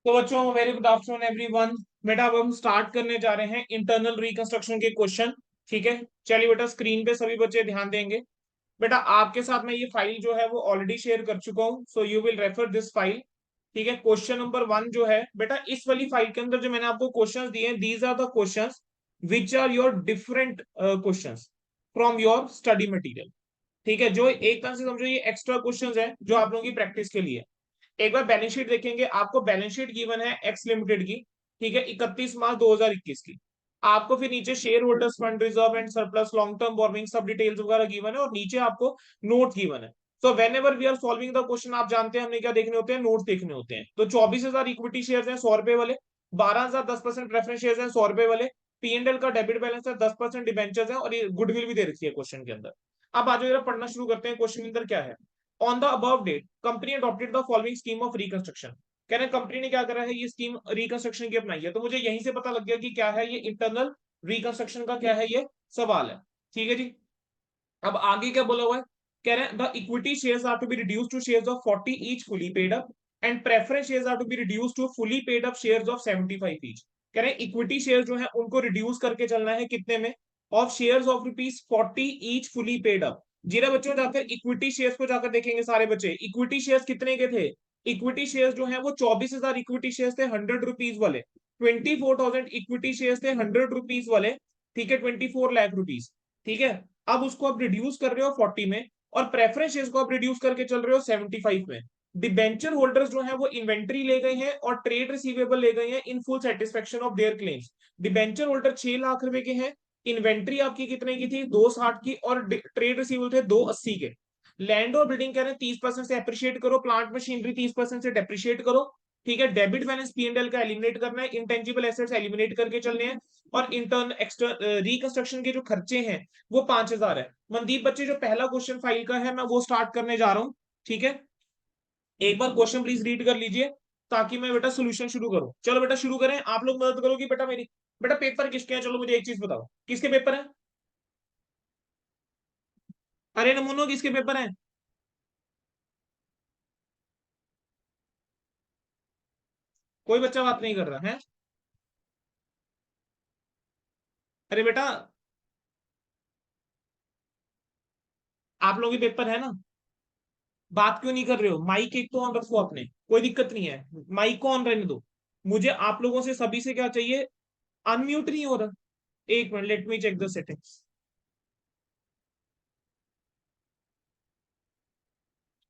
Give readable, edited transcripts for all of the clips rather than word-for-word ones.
तो बच्चों very good afternoon everyone. बेटा अब हम स्टार्ट करने जा रहे हैं इंटरनल रिकंस्ट्रक्शन के क्वेश्चन। ठीक है, चलिए बेटा स्क्रीन पे सभी बच्चे ध्यान देंगे। बेटा आपके साथ मैं ये फाइल जो है वो ऑलरेडी शेयर कर चुका हूँ, so you will refer this file. ठीक है, क्वेश्चन नंबर 1 जो है बेटा इस वाली फाइल के अंदर जो मैंने आपको क्वेश्चंस दिए हैं, these are the questions which are your different questions from your study material. ठीक है, जो एक तरह से समझो ये एक्स्ट्रा क्वेश्चंस है जो आप लोगों की प्रैक्टिस के लिए। एक बार बैलेंस शीट देखेंगे, आपको बैलेंस शीट गिवन है एक्स लिमिटेड की। ठीक है, 31 मार्च 2021 की। आपको फिर नीचे share holders fund reserve and surplus long term borrowing सब डिटेल्स वगैरह गिवन है और नीचे आपको नोट गिवन है। So whenever we are solving the question आप जानते हैं हमने क्या देखने होते हैं, नोट देखने होते हैं। तो 24,000 इक्विटी शेयर है 100 रुपए वाले, 12,000 10% प्रेफरेंस शेयर है 100 रुपए वाले, पीएनएल का डेबिट बैलेंस है 10% डिबेंचर्स है और ये गुडविल भी दे रखी है क्वेश्चन के अंदर। अब आज जरा पढ़ना शुरू करते हैं, क्वेश्चन के अंदर क्या है। On the above date company adopted the following scheme of reconstruction. कह रहे हैं कंपनी ने क्या करा है, ये स्कीम रिकंस्ट्रक्शन की अपनाई है। तो मुझे यहीं से पता लग गया कि क्या है ये इंटरनल रिकंस्ट्रक्शन का क्या है ये सवाल है। ठीक है जी, अब आगे क्या बोला हुआ है। कह रहे हैं the equity shares are to be reduced to shares of 40 each fully paid up and preference shares are to be reduced to fully paid up shares of 75 each. कह रहे हैं इक्विटी शेयर जो है उनको रिड्यूस करके चलना है कितने में, of shares of ₹40 each fully paid up. जीरा बच्चों जाकर इक्विटी शेयर्स को जाकर देखेंगे सारे बच्चे, इक्विटी शेयर्स कितने के थे। इक्विटी शेयर्स जो है वो 24,000 इक्विटी शेयर्स थे 100 रुपीज वाले, 24,000 इक्विटी शेयर्स थे 100 रुपीज वाले। ठीक है, 24 लाख रुपीज। ठीक है, अब उसको आप रिड्यूस कर रहे हो 40 में और प्रेफरेंस शेयर्स को आप रिड्यूस करके चल रहे हो 75 में। डिबेंचर होल्डर्स जो है वो इन्वेंट्री ले गए हैं और ट्रेड रिसीवेबल ले गए हैं in full satisfaction of their claims. Debenture holder 6 lakh रुपए के हैं, इन्वेंट्री आपकी कितने की थी 260 की और ट्रेड रिसीवेबल थे 280 के। लैंड और बिल्डिंग कह रहे हैं 30% से अप्रिशिएट करो, प्लांट मशीनरी 30% से डेप्रिशिएट करो। ठीक है, डेबिट बैलेंस पीएनएल का एलिमिनेट करना है, इंटेंजिबल एसेट्स एलिमिनेट करके चलने हैं और इंटर्न एक्सटर्न रिकंस्ट्रक्शन के जो खर्चे हैं वो 5,000 है। मनदीप बच्चे जो पहला क्वेश्चन फाइल का है मैं वो स्टार्ट करने जा रहा हूँ। ठीक है, एक बार क्वेश्चन प्लीज रीड कर लीजिए ताकि मैं बेटा सोल्यूशन शुरू करूं। चलो बेटा शुरू करें, आप लोग मदद करोगी बेटा मेरी। बेटा पेपर किसके हैं, चलो मुझे एक चीज बताओ, किसके पेपर है। अरे नमूनो किसके पेपर है। कोई बच्चा बात नहीं कर रहा है। अरे बेटा आप लोगों के पेपर है ना, बात क्यों नहीं कर रहे हो। माइक एक तो ऑन रखो आपने, कोई दिक्कत नहीं है, माइक को ऑन रहने दो। मुझे आप लोगों से सभी से क्या चाहिए, अनम्यूट नहीं हो रहा। एक minute, let me check the settings.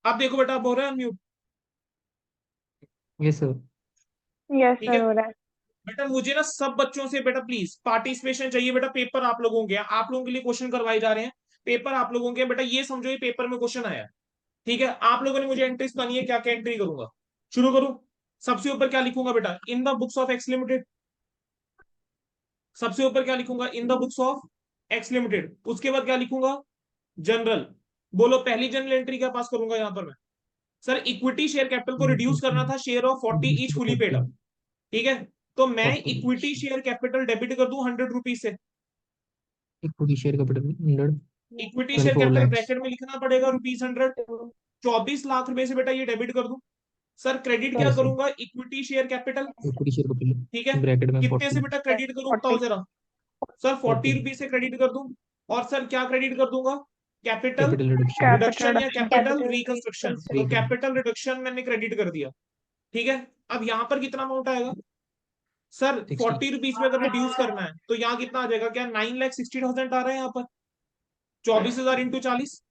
आप देखो बेटा, आप हो रहा है अनम्यूट। Yes sir. यस ठीक है सर हो रहा है। बेटा, मुझे ना सब बच्चों से बेटा प्लीज पार्टिसिपेशन चाहिए। बेटा पेपर आप लोगों के हैं, आप लोगों के लिए क्वेश्चन करवाए जा रहे हैं, पेपर आप लोगों के हैं। बेटा ये समझो ये पेपर में क्वेश्चन आया। ठीक है, आप लोगों ने मुझे एंट्रीज करनी है, क्या क्या एंट्री करूंगा। शुरू करूं, सबसे ऊपर क्या लिखूंगा बेटा, in the books of x limited. सबसे ऊपर क्या लिखूंगा, in the books of x limited. उसके बाद क्या लिखूंगा, जनरल। बोलो पहली जनरल एंट्री क्या पास करूंगा यहां पर मैं। सर इक्विटी शेयर कैपिटल को रिड्यूस करना था, share of 40 each fully paid up. ठीक है, तो मैं इक्विटी शेयर कैपिटल डेबिट कर दूं 100 रुपीज से। Equity share capital 100, equity share 24 capital lakhs। Bracket में लिखना पड़ेगा ₹100। 24 लाख रुपए से बेटा ये डेबिट कर दूं। सर क्रेडिट क्या यस सर। करूंगा, equity share capital. Equity share ठीक है, कैपिटल ब्रैकेट में कितने 40। से बेटा क्रेडिट करूं बताओ 40। जरा। सर 40 ₹40 से क्रेडिट कर दूं। और सर क्या क्रेडिट कर दूंगा, capital capital reduction. Capital reduction या कैपिटल कैपिटल रिकंस्ट्रक्शन। तो रिकंस्ट्रक्शन। कैपिटल रिडक्शन मैंने क्रेडिट कर दिया। ठीक है, अब यहां पर कितना अमाउंट आएगा। सर 60। ₹40 में अगर रिड्यूस करना है तो यहाँ कितना आ जाएगा, क्या 9,60,000 आ रहा है यहाँ पर, 24,000 इंटू 40।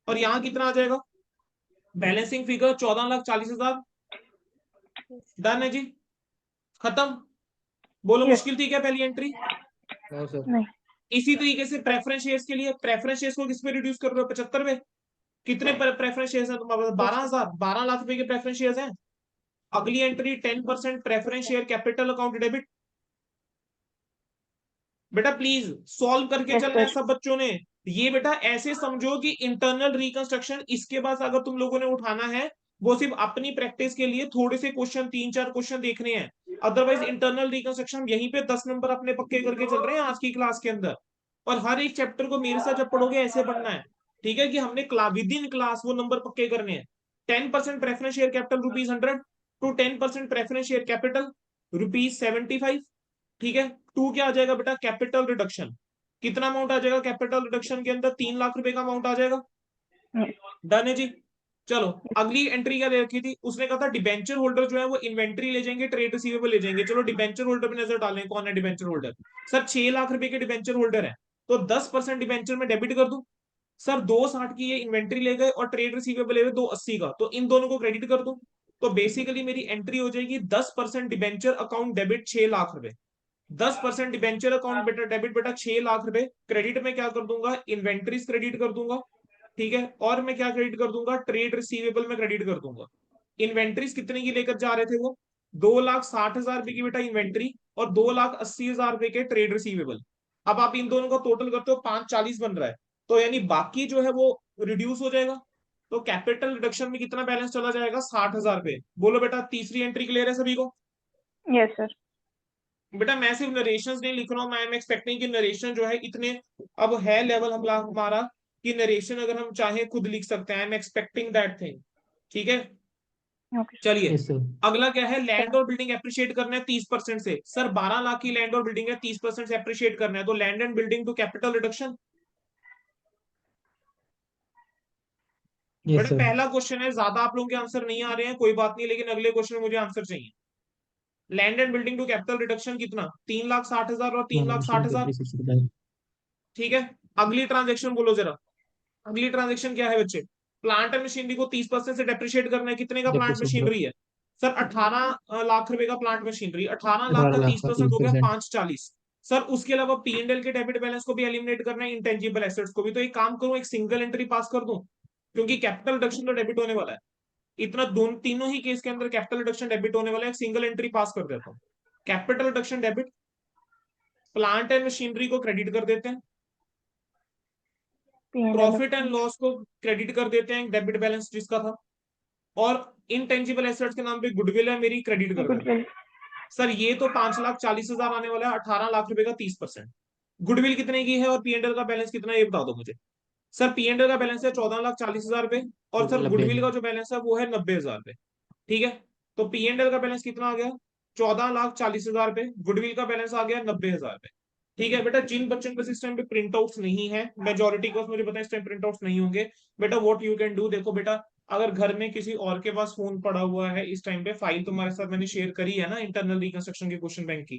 और यहाँ कितना आ जाएगा, बैलेंसिंग फिगर 14,40,000। डन है जी, खत्म। बोलो यस। मुश्किल थी क्या पहली एंट्री। No sir. नहीं। इसी तरीके से प्रेफरेंस शेयर्स के लिए, प्रेफरेंस शेयर्स को किस पे रिड्यूस कर रहे हो, 75 में। कितने प्रेफरेंस शेयर्स हैं तुम्हारे पास, 12,000, 12 लाख रुपए के प्रेफरेंस शेयर्स हैं। अगली entry 10% preference share capital account debit. बेटा प्लीज सॉल्व करके यस चलना है सर। सब बच्चों ने। ये बेटा ऐसे समझो कि इंटरनल रिकंस्ट्रक्शन इसके बाद अगर तुम लोगों ने उठाना है वो सिर्फ अपनी प्रैक्टिस के लिए थोड़े से क्वेश्चन, 3-4 क्वेश्चन देखने हैं। अदरवाइज इंटरनल रिकंस्ट्रक्शन यहीं पे 10 नंबर अपने पक्के करके चल रहे हैं आज की क्लास के अंदर। और हर एक चैप्टर को मेरे साथ जब पढ़ोगे ऐसे पढ़ना है। ठीक है, कि हमने विद इन क्लास वो नंबर पक्के करने हैं। 10% preference share capital ₹100, to 10% preference share capital ₹75। ठीक है, टू क्या आ जाएगा बेटा, कैपिटल रिडक्शन। कितना अमाउंट आ जाएगा कैपिटल रिडक्शन के अंदर, 3 लाख रुपए का अमाउंट आ जाएगा। डन है जी। चलो अगली एंट्री क्या दे रखी थी, उसने कहा था डिबेंचर होल्डर जो है वो इन्वेंट्री ले जाएंगे, ट्रेड रिसीवेबल ले जाएंगे। चलो डिबेंचर होल्डर पे नजर डालें, कौन है डिबेंचर होल्डर। सर 6 लाख रुपए के डिबेंचर होल्डर है, तो 10% डिबेंचर में डेबिट कर दूं। सर 260 की ये इन्वेंट्री ले गए और ट्रेड रिसीवेबल ले गए 280 का, तो इन दोनों को क्रेडिट कर दूं। तो बेसिकली मेरी एंट्री हो जाएगी 10% डिबेंचर अकाउंट डेबिट 6 लाख रुपए। 10% डिबेंचर अकाउंट बेटा डेबिट बेटा 6 लाख रुपए। क्रेडिट में क्या कर दूंगा, इन्वेंट्रीज क्रेडिट कर दूंगा। ठीक है, और मैं क्या क्रेडिट कर दूंगा, ट्रेड रिसीवेबल में क्रेडिट कर दूंगा। इन्वेंट्रीज कितने की लेकर जा रहे थे वो, 2,60,000 रुपए की बेटा इन्वेंट्री और 2,80,000 रुपए के ट्रेड रिसीवेबल। अब आप इन दोनों का टोटल करते हो 540 बन रहा है, तो यानी बाकी जो है वो रिड्यूस हो जाएगा। तो कैपिटल रिडक्शन में कितना बैलेंस चला जाएगा, 60,000 रुपए। बोलो बेटा तीसरी एंट्री क्लियर है सभी को। Yes sir. बेटा मैं सिर्फ नरेशन नहीं लिख रहा हूँ, आई एम एक्सपेक्टिंग कि नरेशन जो है इतने अब है लेवल हमारा कि नरेशन अगर हम चाहे खुद लिख सकते हैं। I am expecting that thing. ठीक है, ओके चलिए यस सर। अगला क्या है, लैंड और बिल्डिंग एप्रिशिएट करना है 30% से। सर 12 लाख की लैंड और बिल्डिंग है, 30% से एप्रिशिएट करना है, तो land and building to capital reduction. Yes बेटा सर। पहला क्वेश्चन है, ज्यादा आप लोगों के आंसर नहीं आ रहे हैं कोई बात नहीं, लेकिन अगले क्वेश्चन में मुझे आंसर चाहिए। Land and building to capital reduction कितना, 3,60,000 और तीन प्लांट लाख साठ मशीन हजार डेप्रिसिएशन 65। ठीक है, अगली ट्रांजेक्शन बोलो जरा। अगली ट्रांजेक्शन क्या है बच्चे, प्लांट एंड मशीनरी को 30% से डेप्रिशिएट करना है। कितने का प्लांट डेप्रिसिएशन मशीनरी है, सर 18 लाख रुपए का प्लांट मशीनरी। 18 लाख 18 का लाख तीस का परसेंट हो गया 30%। 540। सर उसके अलावा P&L के डेबिट बैलेंस को भी एलिमिनेट करना है, इंटेंजिबल एसेट्स को भी। तो एक काम करूं, एक सिंगल एंट्री पास कर दूं, क्योंकि कैपिटल रिडक्शन तो डेबिट होने वाला है। इतना दोनों तीनों ही केस के अंदर कैपिटल रिडक्शन डेबिट होने वाला है, एक सिंगल एंट्री पास कर देता हूं। Capital reduction debit, plant and machinery को क्रेडिट कर देते हैं, P&L प्रॉफिट एंड लॉस को क्रेडिट कर देते हैं, डेबिट बैलेंस जिसका था, और इनटेंजिबल एसेट्स के नाम पे गुडविल है मेरी, क्रेडिट कर देते हैं। गुडविल सर ये तो 5,40,000 आने वाला है, 18 लाख रुपए का 30%। गुडविल कितने की है और P&L का बैलेंस कितना है ये बता दो मुझे। सर P&L का बैलेंस है 14,40,000 रुपए, और सर 90 गुडविल का हजार। जो बैलेंस है वो है 90,000 रुपए। ठीक है, तो P&L का बैलेंस कितना आ गया, 14,40,000 रुपए। गुडविल का बैलेंस आ गया 90,000 रुपए। ठीक है बेटा, जिन बच्चों के पास इस टाइम पे प्रिंट आउट्स नहीं है, मेजोरिटी को मुझे पता है इस टाइम प्रिंट आउट्स नहीं होंगे। बेटा व्हाट यू कैन डू, देखो बेटा अगर घर में किसी और के पास फोन पड़ा हुआ है इस टाइम पे, फाइल तुम्हारे साथ मैंने शेयर करी है ना इंटरनल रिकंस्ट्रक्शन के क्वेश्चन बैंक की,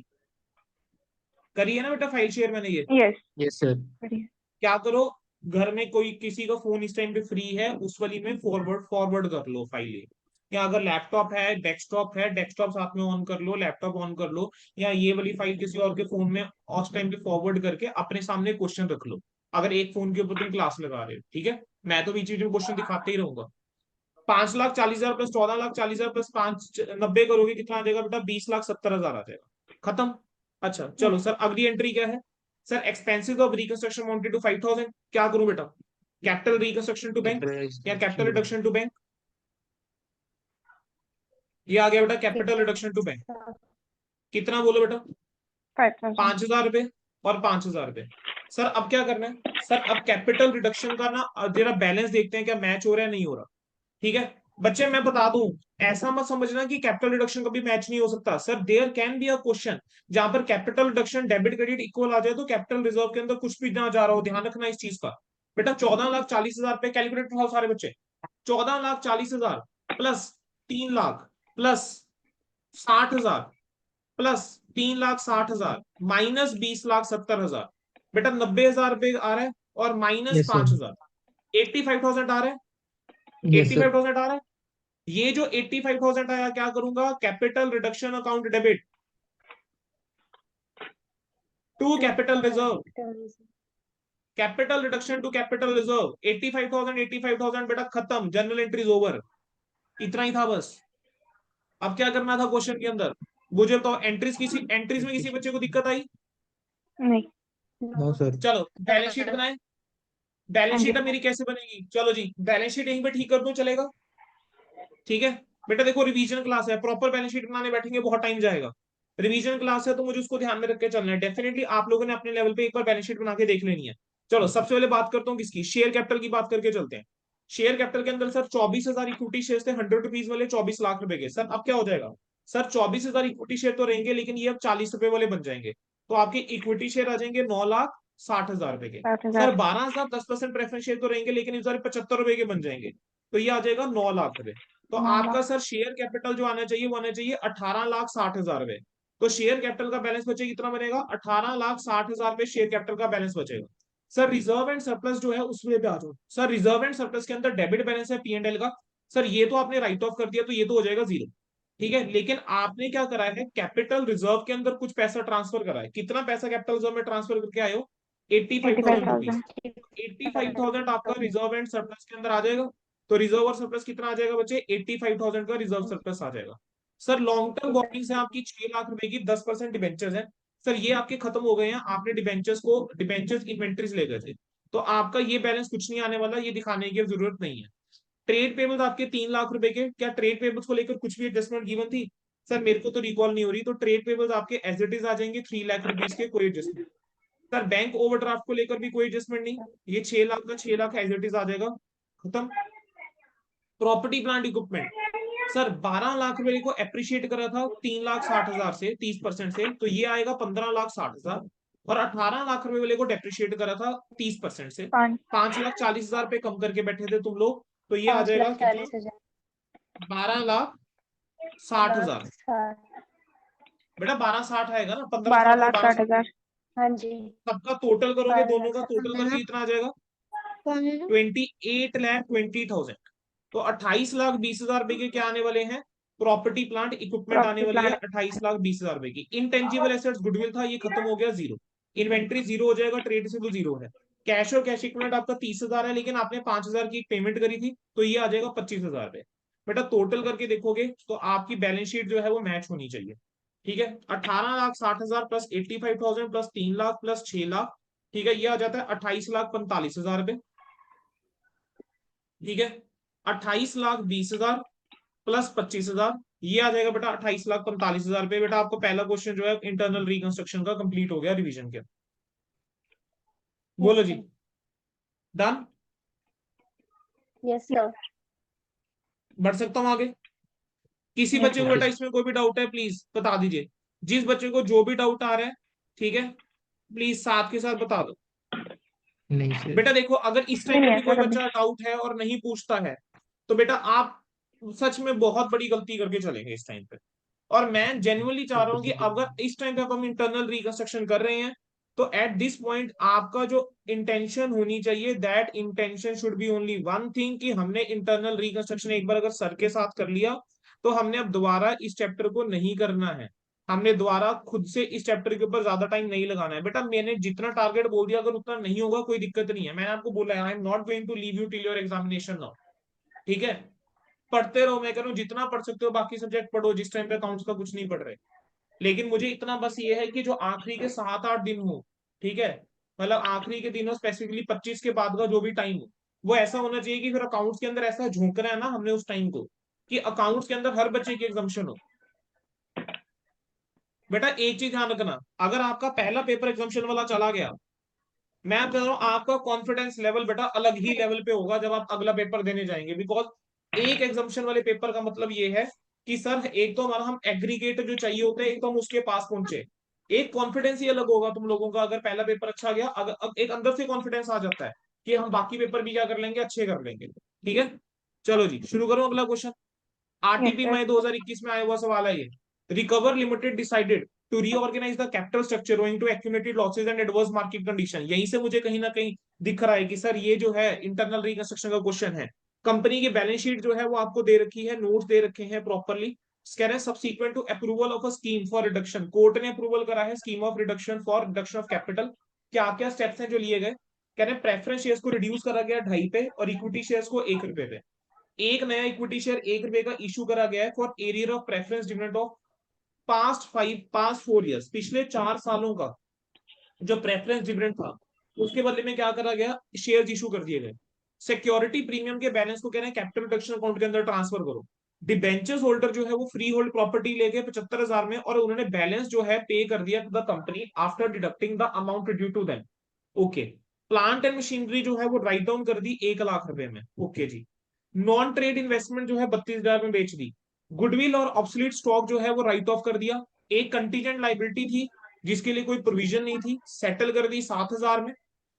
करी है ना बेटा फाइल शेयर मैंने ये। Yes yes sir. बढ़िया। क्या करो, घर में कोई किसी का फोन इस टाइम पे फ्री है उस वाली में फॉरवर्ड फॉरवर्ड कर लो फाइल ये। या अगर लैपटॉप है डेस्कटॉप साथ में ऑन कर लो, लैपटॉप ऑन कर लो, या ये वाली फाइल किसी और के फोन में उस टाइम पे फॉरवर्ड करके अपने सामने क्वेश्चन रख लो। अगर एक फोन के ऊपर तुम क्लास लगा रहे हो, ठीक है, मैं तो बीच बीच में क्वेश्चन दिखाते ही रहूंगा। 5,40,000 प्लस 14,40,000 प्लस 590 करोगे कितना आ जाएगा बेटा, 20,70,000 आ जाएगा। खत्म। अच्छा चलो सर अगली एंट्री क्या है, sir expenses of reconstruction amounted to 5,000। क्या करूं बेटा, कैपिटल रिकंस्ट्रक्शन टू बैंक या कैपिटल रिडक्शन टू बैंक। ये आ गया बेटा कैपिटल रिडक्शन टू बैंक। कितना बोलो बेटा, 5,000। 5,000 रुपए और 5,000 रुपए। सर अब क्या करना है, सर अब कैपिटल रिडक्शन का ना जरा बैलेंस देखते हैं क्या मैच हो रहा है नहीं हो रहा। ठीक है बच्चे, मैं बता दूं, ऐसा मत समझना कि कैपिटल रिडक्शन कभी मैच नहीं हो सकता। Sir there can be a question जहां पर capital reduction debit credit equal आ जाए, तो कैपिटल रिजर्व के अंदर कुछ भी ना जा रहा हो, ध्यान रखना इस चीज का। बेटा 14,40,000 पे कैलकुलेट उठाओ सारे बच्चे। 14,40,000 plus 3 lakh plus 60,000 plus 3,60,000 minus 20,70,000। बेटा 90,000 रुपए आ रहा है, और माइनस यस सर। 5,000, 85,000 आ रहा है। Yes eighty sir. Five thousand आ रहा है। ये जो 85,000 आया क्या करूंगा, capital reduction account debit to capital reserve, capital reduction to capital reserve. 85,000 बेटा खत्म, जनरल एंट्रीज ओवर। इतना ही था बस। अब क्या करना था क्वेश्चन के अंदर, मुझे तो एंट्रीज में किसी बच्चे को दिक्कत आई। नहीं। No sir. चलो बैलेंस शीट बनाए। बैलेंस हाँ जी। शीट अब मेरी कैसे बनेगी, चलो जी बैलेंस शीट यहीं पे ठीक कर दूं चलेगा। ठीक है बेटा, देखो रिवीजन क्लास है, प्रॉपर बैलेंस शीट बनाने बैठेंगे बहुत टाइम जाएगा। रिवीजन क्लास है तो मुझे उसको ध्यान में रख के चलना है। डेफिनेटली आप लोगों ने अपने लेवल पे एक बार बैलेंस शीट बना के देख लेनी है। चलो सबसे पहले बात करता हूँ किसकी, शेयर कैपिटल की बात करके चलते हैं। शेयर कैपिटल के अंदर सर 24,000 इक्विटी शेयर थे 100 रुपीज वाले 24 लाख रुपए के। सर अब क्या हो जाएगा सर 24,000 इक्विटी शेयर तो रहेंगे लेकिन ये अब 40 रुपए वाले बन जाएंगे। तो आपके इक्विटी शेयर आ जाएंगे 9,60,000 रुपए के। 60,000 सर 12,000 10% प्रेफरेंस शेयर तो रहेंगे लेकिन इस बार 75 रुपए के बन जाएंगे। तो ये आ जाएगा 9 लाख रुपए। तो 9 आपका लाख सर शेयर कैपिटल जो आना चाहिए वो आना चाहिए 18,60,000 रुपए। तो शेयर कैपिटल का बैलेंस बचेगा कितना बनेगा 18,60,000 रुपए शेयर कैपिटल का बैलेंस बचेगा। सर रिजर्व एंड सरप्लस जो है उसमें भी आ जाओ। सर रिजर्व एंड सरप्लस के अंदर डेबिट बैलेंस है P&L का। सर ये तो आपने राइट ऑफ कर दिया तो ये तो हो जाएगा जीरो। ठीक है, लेकिन आपने क्या करा है कैपिटल रिजर्व के अंदर कुछ पैसा ट्रांसफर करा है। कितना पैसा कैपिटल रिजर्व में ट्रांसफर करके आए हो 85,000 रुपीज। 85,000 आपका रिजर्व एंड सरप्लस के अंदर आ जाएगा। तो रिजर्व और सरप्लस कितना आ जाएगा बच्चे 85,000 का रिजर्व सरप्लस आ जाएगा। सर लॉन्ग टर्म बॉन्डिंग्स है आपकी 6 लाख रुपए की 10% डिबेंचर्स है। सर ये आपके खत्म हो गए हैं, आपने डिबेंचर्स इन्वेंट्रीज ले गए थे। तो आपका ये बैलेंस कुछ नहीं आने वाला, ये दिखाने की जरूरत नहीं है। ट्रेड पेबल्स आपके 3 लाख रुपए के। क्या ट्रेड पेबल्स को लेकर कुछ भी एडजस्टमेंट गिवन थी सर? मेरे को तो रिकॉल नहीं हो रही। तो ट्रेड पेबल्स आपके एज इट इज आ जाएंगे 3 लाख रुपीज के, कोई एडजस्टमेंट। सर बैंक ओवरड्राफ्ट को लेकर भी कोई एडजस्टमेंट नहीं, ये 6 लाख का 6 लाख एज इट इज आ जाएगा, खत्म। Property plant equipment sir 12 lakh रुपए को अप्रिशिएट करा था 3,60,000 से 30% से, तो ये आएगा 15,60,000। और 18 लाख रुपए वाले को डेप्रिशिएट करा था 30% से, 5,40,000 पे कम करके बैठे थे तुम लोग। तो ये आ जाएगा कितना 12,60,000। बेटा 12,60 आएगा ना, 12,60,000 हाँ जी सबका टोटल करोगे, दोनों का 12,60,000 टोटल करके कितना आ जाएगा 28,20,000। तो 28,20,000 रुपए के क्या आने वाले हैं प्रॉपर्टी प्लांट इक्विपमेंट आने प्रॉपर्टी वाली है प्लांट 28,20,000 रुपए की। इनटेंजिबल एसेट्स गुडविल था ये खत्म हो गया जीरो। इन्वेंट्री जीरो हो जाएगा, ट्रेड से तो जीरो है। कैश और कैश इक्विपमेंट आपका 30,000 है लेकिन आपने 5,000 की पेमेंट करी थी तो ये आ जाएगा 25,000 रुपए। बेटा टोटल करके देखोगे तो आपकी बैलेंस शीट जो है वो मैच होनी चाहिए। ठीक है, 18,60,000 plus 85,000 plus 3 lakh plus 6 lakh, ठीक है, ये आ जाता है 28,45,000 रुपए। ठीक है, 28,20,000 प्लस 25,000, ये आ जाएगा बेटा 28,45,000 रुपए। बेटा आपको पहला क्वेश्चन जो है इंटरनल रिकंस्ट्रक्शन का कंप्लीट हो गया रिवीजन के। बोलो जी, डन? यस सर बढ़ सकता हूं आगे? किसी Yes, बच्चे को बेटा इसमें कोई भी डाउट है प्लीज बता दीजिए। जिस बच्चे को जो भी डाउट आ रहा है, ठीक है, प्लीज साथ के साथ बता दो। नहीं सर। बेटा देखो अगर इस टाइम नहीं पे है भी कोई सर अभी। बच्चा डाउट है और नहीं पूछता है तो बेटा आप सच में बहुत बड़ी गलती करके चलेंगे इस टाइम पे। और मैं जेन्युइनली चाह रहा हूं कि अगर इस टाइम पे हम इंटरनल रिकंस्ट्रक्शन कर रहे हैं तो एट दिस पॉइंट आपका जो इंटेंशन होनी चाहिए that intention should be only one thing, कि हमने इंटरनल रिकंस्ट्रक्शन एक बार अगर सर के साथ कर लिया तो हमने अब दोबारा इस चैप्टर को नहीं करना है। हमने दोबारा खुद से इस चैप्टर के ऊपर ज्यादा टाइम नहीं लगाना है। बेटा मैंने जितना टारगेट बोल दिया अगर उतना नहीं होगा कोई दिक्कत नहीं है, मैंने आपको बोला है I am not going to leave you till your examination now. ठीक है, पढ़ते रहो, मैं कह रहा हूँ जितना पढ़ सकते हो बाकी सब्जेक्ट पढ़ो, जिस टाइम पे अकाउंट्स का कुछ नहीं पढ़ रहे। लेकिन मुझे इतना बस ये है कि जो आखिरी के 7-8 दिन हो, ठीक है, मतलब आखिरी के दिन हो, स्पेसिफिकली 25 के बाद का जो भी टाइम हो वो ऐसा होना चाहिए कि फिर अकाउंट्स के अंदर ऐसा झोंकना है ना हमने उस टाइम को कि अकाउंट्स के अंदर हर बच्चे की एग्जाम्शन हो। बेटा एक चीज ध्यान रखना, अगर आपका पहला पेपर एग्जाम्शन वाला चला गया, मैं कह रहा हूं आपका कॉन्फिडेंस लेवल बेटा अलग ही लेवल पे होगा जब आप अगला पेपर देने जाएंगे। बिकॉज एक एग्जाम्शन वाले पेपर का मतलब ये है कि सर एक तो हमारा हम एग्रीगेट जो चाहिए होते हैं एक तो हम उसके पास पहुंचे, एक कॉन्फिडेंस ही अलग होगा तुम लोगों का अगर पहला पेपर अच्छा गया। अगर अब एक अंदर से कॉन्फिडेंस आ जाता है कि हम बाकी पेपर भी क्या कर लेंगे, अच्छे कर लेंगे। ठीक है, चलो जी शुरू करो अगला क्वेश्चन। Yes, RTP sir. मई 2021 में आया हुआ सवाल है ये। Recover limited decided to reorganise the capital structure owing to accumulated losses and adverse market condition. यहीं से मुझे कहीं ना कहीं दिख रहा है कि सर ये जो है इंटरनल रिकंस्ट्रक्शन का क्वेश्चन है। कंपनी की बैलेंस शीट जो है वो आपको दे रखी है, नोट्स दे रखे हैं प्रॉपरली। कह रहे हैं subsequent to approval of a scheme for reduction, court ने अप्रूवल करा है scheme of reduction for reduction of capital. क्या क्या स्टेप्स हैं जो लिए गए? कह रहे हैं प्रेफरेंस शेयर्स को रिड्यूस करा गया 2.5 पे और इक्विटी शेयर्स को 1 रुपए पे। एक नया इक्विटी शेयर 1 रुपए का इशू करा गया है for arrear of preference dividend of past 4 years, पिछले 4 सालों का जो प्रेफरेंस डिविडेंड था उसके बदले में क्या करा गया, शेयर्स इशू कर दिए गए। सिक्योरिटी प्रीमियम के बैलेंस को कह रहे हैं कैपिटल रिडक्शन अकाउंट के अंदर ट्रांसफर करो। डिबेंचर्स होल्डर जो है वो फ्री होल्ड प्रॉपर्टी लेके 75,000 में और उन्होंने बैलेंस जो है पे कर दिया to the company after deducting the amount due to them. Okay, plant and machinery जो है वो राइट डाउन कर दी 1 लाख रुपए में, ओके जी। नॉन ट्रेड इन्वेस्टमेंट जो है 32,000 में बेच दी। गुडविल और ऑब्सोलीट स्टॉक जो है वो राइट ऑफ कर दिया। एक कंटीजेंट लाइबिलिटी थी जिसके लिए कोई प्रोविजन नहीं थी, सेटल कर दी 7,000 में।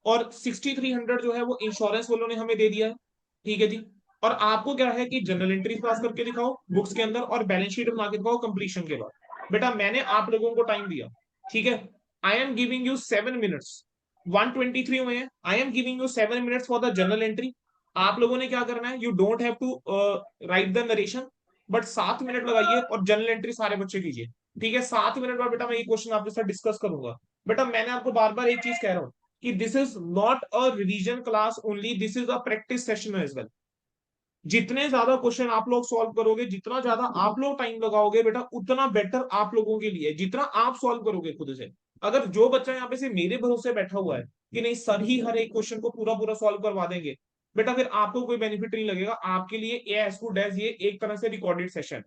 और 6,300 जो है वो इंश्योरेंस वालों ने हमें दे दिया है, ठीक है जी। और आपको क्या है कि जनरल एंट्री पास करके दिखाओ बुक्स के अंदर और बैलेंस शीट बना के दिखाओ कंप्लीशन के बाद। बेटा मैंने आप लोगों को टाइम दिया, ठीक है। I am giving you 7 minutes, 123 हुए हैं। I am giving you 7 minutes for the general entry. आप लोगों ने क्या करना है, you don't have to write the narration, but 7 minute लगाइए और जनरल एंट्री सारे बच्चे कीजिए, ठीक है। 7 मिनट बाद बेटा मैं ये क्वेश्चन आपके साथ डिस्कस करूंगा। बेटा मैंने आपको बार बार एक चीज कह रहा हूँ कि this is not a revision class only, this is a practice session as well. जितने ज्यादा क्वेश्चन आप लोग सॉल्व करोगे, जितना ज्यादा आप लोग टाइम लगाओगे बेटा, उतना बेटर आप लोगों के लिए, जितना आप सॉल्व करोगे खुद से। अगर जो बच्चा यहाँ पे से मेरे भरोसे बैठा हुआ है कि नहीं सर ही हर एक क्वेश्चन को पूरा पूरा सॉल्व करवा देंगे, बेटा फिर आपको कोई बेनिफिट नहीं लगेगा। आपके लिए एज गुड एज ये एक तरह से रिकॉर्डेड सेशन,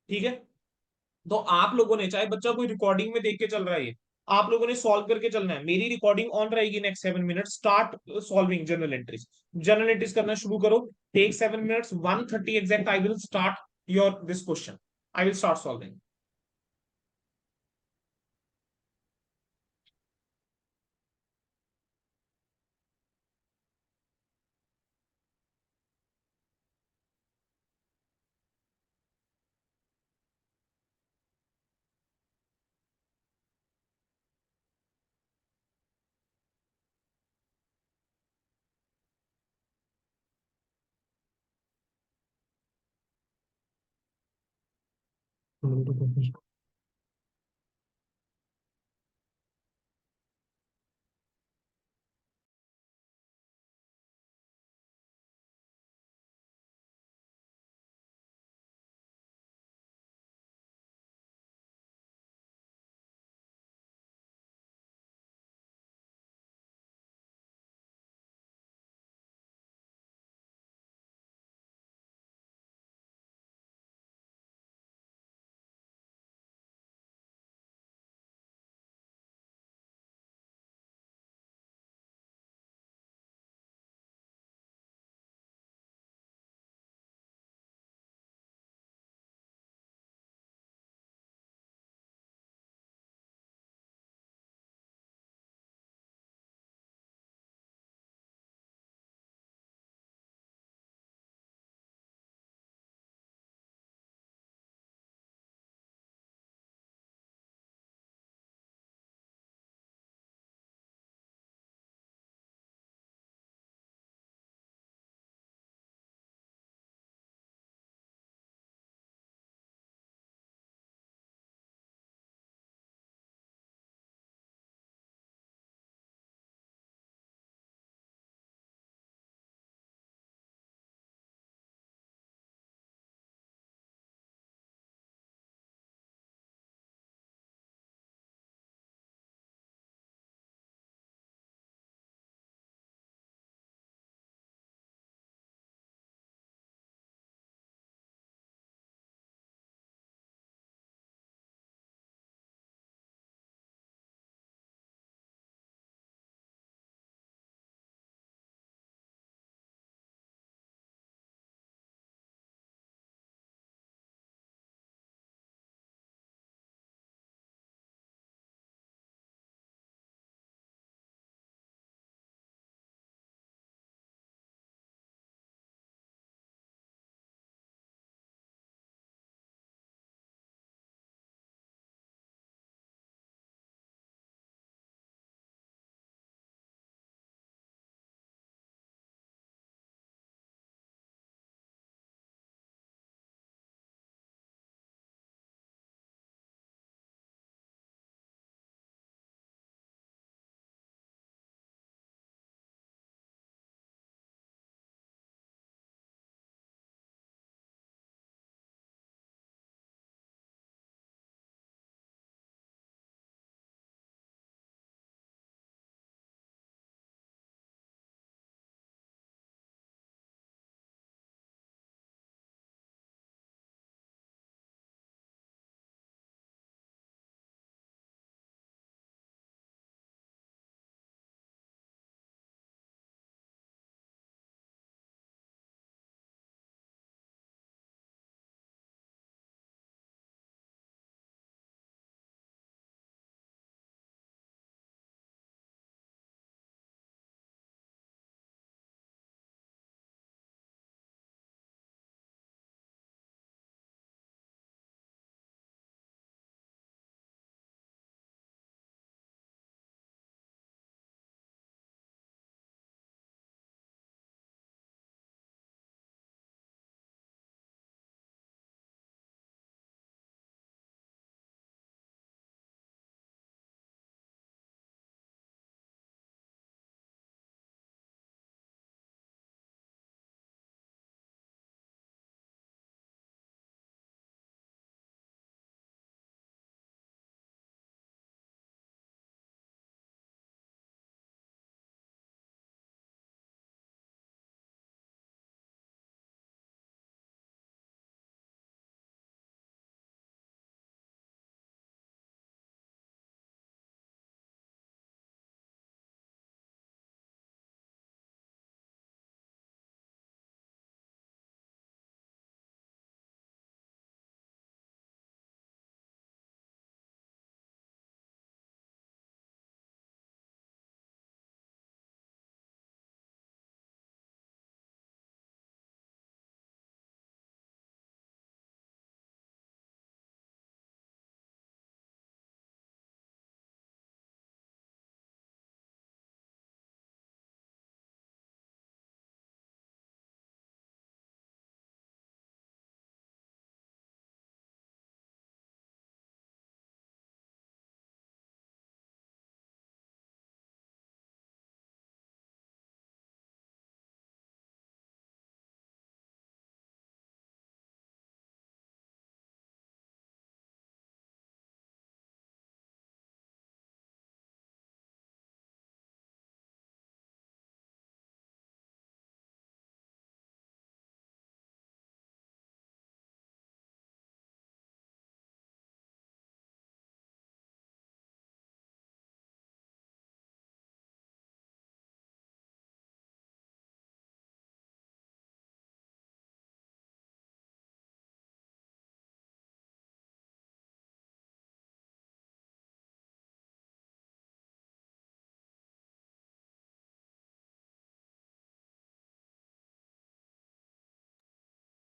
ठीक है। तो आप लोगों ने, चाहे बच्चा कोई रिकॉर्डिंग में देख के चल रहा है, ये आप लोगों ने सॉल्व करके चलना है। मेरी रिकॉर्डिंग ऑन रहेगी next 7 minute. Start solving general entries, general entries करना शुरू करो। Take 7 minutes, 1:30 exact I will start your this question, I will start solving.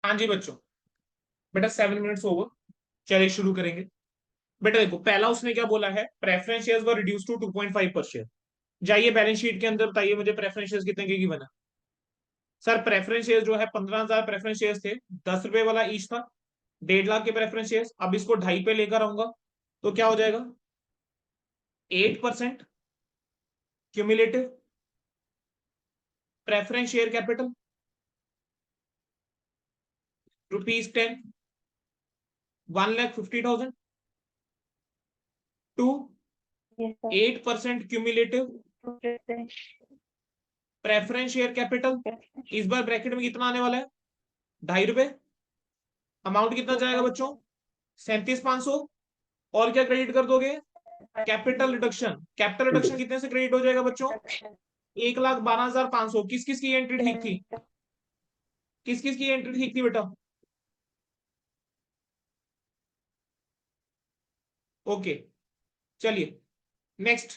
हाँ जी बच्चों, बेटा 7 मिनट्स ओवर, चलिए शुरू करेंगे। बेटा देखो, पहला उसने क्या बोला है, preference shares were reduce to 2.5 पर शेयर। जाइए बैलेंस शीट के अंदर बताइए मुझे प्रेफरेंस शेयर्स कितने के गिवन है। सर प्रेफरेंस शेयर्स जो है 15,000 प्रेफरेंस शेयर्स थे, 10 रुपए वाला ईच था, 1.5 लाख के प्रेफरेंस शेयर्स। अब इसको 2.5 पे लेकर आऊंगा तो क्या हो जाएगा, 8% cumulative preference share capital ₹10, 1,50,000 to Yes, sir. 8% cumulative Preference. Preference share capital. इस बार ब्रैकेट में कितना आने वाला है, ₹2.5। अमाउंट कितना जाएगा बच्चों, 37,500। और क्या क्रेडिट कर दोगे, कैपिटल रिडक्शन। कैपिटल रिडक्शन कितने से क्रेडिट हो जाएगा बच्चों, 1,12,500। किस किस की एंट्री ठीक थी, किस किस की एंट्री ठीक थी बेटा। ओके चलिए नेक्स्ट,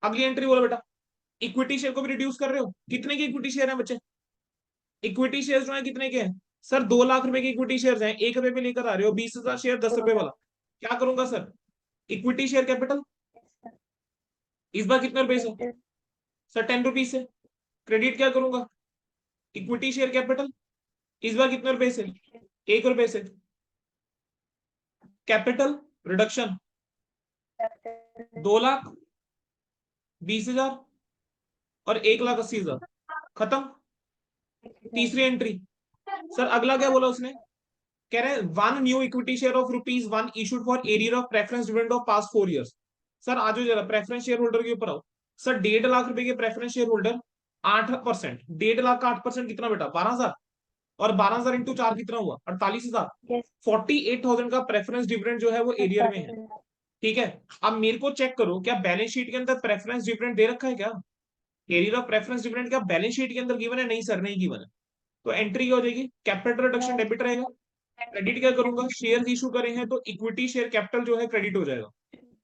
अगली एंट्री बोलो बेटा। इक्विटी शेयर को भी रिड्यूस कर रहे हो, कितने के इक्विटी शेयर है बच्चे, इक्विटी शेयर जो है कितने के हैं सर, 2 लाख रुपए के इक्विटी शेयर हैं, 1 रुपए में लेकर आ रहे हो, 20,000 शेयर 10 रुपए वाला। क्या करूंगा सर, इक्विटी शेयर कैपिटल इस बार कितने रुपए से, सर 10 रुपीज से। क्रेडिट क्या करूंगा, इक्विटी शेयर कैपिटल इस बार कितने रुपए से, 1 रुपए से। कैपिटल रिडक्शन 2,20,000 और 1,80,000, खत्म। तीसरी एंट्री, सर अगला क्या बोला उसने, कह रहे हैं 1 new equity share of ₹1 issued for arrear of preference dividend of past 4 years। Sir आज जरा प्रेफरेंस शेयर होल्डर के ऊपर आओ। सर 1.5 लाख रुपए के प्रेफरेंस शेयर होल्डर 8%, 1.5 लाख का 8% कितना बेटा, 12,000। और 12,000 इंटू 4 कितना हुआ, 48,000। Yes, 48,000 का प्रेफरेंस डिविडेंड जो है वो एरियर में है। sir. ठीक है, अब मेरे को चेक करो क्या बैलेंस शीट के अंदर प्रेफरेंस डिविडेंड दे रखा है क्या, एरियर ऑफ प्रेफरेंस डिविडेंड क्या बैलेंस शीट के अंदर गिवन है, नहीं सर नहीं गिवन है। तो एंट्री क्या हो जाएगी, कैपिटल रिडक्शन डेबिट रहेगा। क्रेडिट क्या करूंगा, शेयर इशू करे हैं तो इक्विटी शेयर कैपिटल जो है क्रेडिट हो जाएगा।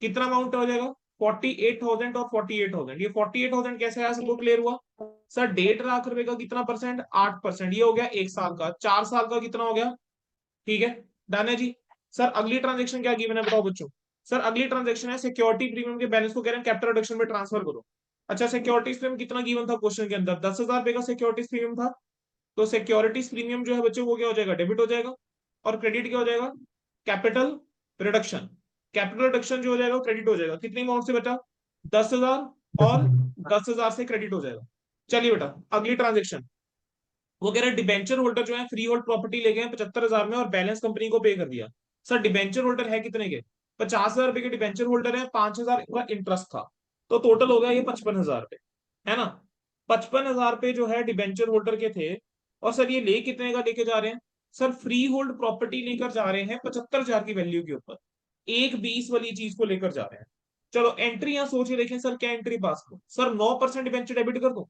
कितना अमाउंट हो जाएगा, 48,000 और 48,000। ये 48,000 कैसे आया, सबको क्लियर हुआ। सर 1.5 लाख रुपए का कितना परसेंट, 8%। ये हो गया 1 साल का, 4 साल का कितना हो गया, ठीक है डन है जी। सर अगली ट्रांजेक्शन क्या गिवन है बताओ बच्चों। सर अगली ट्रांजेक्शन है सिक्योरिटी प्रीमियम के बैलेंस को कह रहे हैं कैपिटल रिडक्शन में ट्रांसफर करो। अच्छा सिक्योरिटीज प्रीमियम कितना गिवन था क्वेश्चन के अंदर, 10,000 रुपए का सिक्योरिटीज प्रीमियम था। तो सिक्योरिटीज प्रीमियम जो है बच्चों वो क्या हो जाएगा, डेबिट हो जाएगा। और क्रेडिट क्या हो जाएगा, कैपिटल रिडक्शन। कैपिटल रिडक्शन जो हो जाएगा क्रेडिट हो जाएगा, कितनी अमाउंट से बेटा, 10,000। और 10,000 से क्रेडिट हो जाएगा। चलिए बेटा अगली ट्रांजेक्शन, वो कह रहे हैं डिबेंचर होल्डर जो है फ्री होल्ड प्रॉपर्टी ले गए 75,000 में और बैलेंस कंपनी को पे कर दिया। सर डिबेंचर होल्डर है कितने के, 50,000 रुपए के डिबेंचर होल्डर है, 5,000 का इंटरेस्ट था, तो टोटल हो गया ये 55,000 रुपए, है ना। 55,000 रुपए जो है डिबेंचर होल्डर के थे। और सर ये ले कितने का लेके जा रहे हैं, सर फ्री होल्ड प्रॉपर्टी लेकर जा रहे हैं 75,000 की वैल्यू के ऊपर, 1,20 वाली चीज को लेकर जा रहे हैं। चलो एंट्री यहां सोच के देखें सर, क्या एंट्री पास करो सर, 9% डिबेंचर डेबिट कर दो,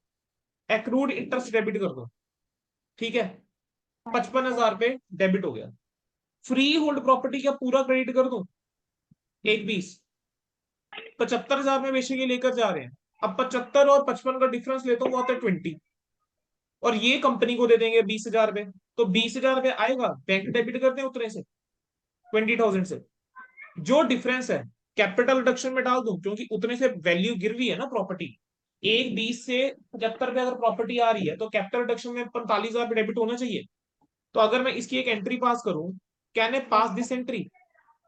एक्रूड इंटरेस्ट डेबिट कर दो, ठीक है। 55,000 रुपए डेबिट हो गया। फ्री होल्ड प्रॉपर्टी का पूरा क्रेडिट कर दो, 1,20, 75,000 में बेचने लेकर जा रहे हैं। अब 75 और 55 का डिफरेंस लेता हूँ वो आता है 20, और ये कंपनी को दे देंगे 20,000 रुपए। तो 20,000 रुपए आएगा, बैंक डेबिट करते हैं उतने से 20,000 से। जो डिफरेंस है कैपिटल रिडक्शन में डाल दूं, क्योंकि उतने से वैल्यू गिर रही है ना प्रॉपर्टी। 1,20 से 75 पे अगर प्रॉपर्टी आ रही है तो कैपिटल रिडक्शन में 45,000 पे डेबिट होना चाहिए। तो अगर मैं इसकी एक एंट्री पास करूं, can a pass this entry,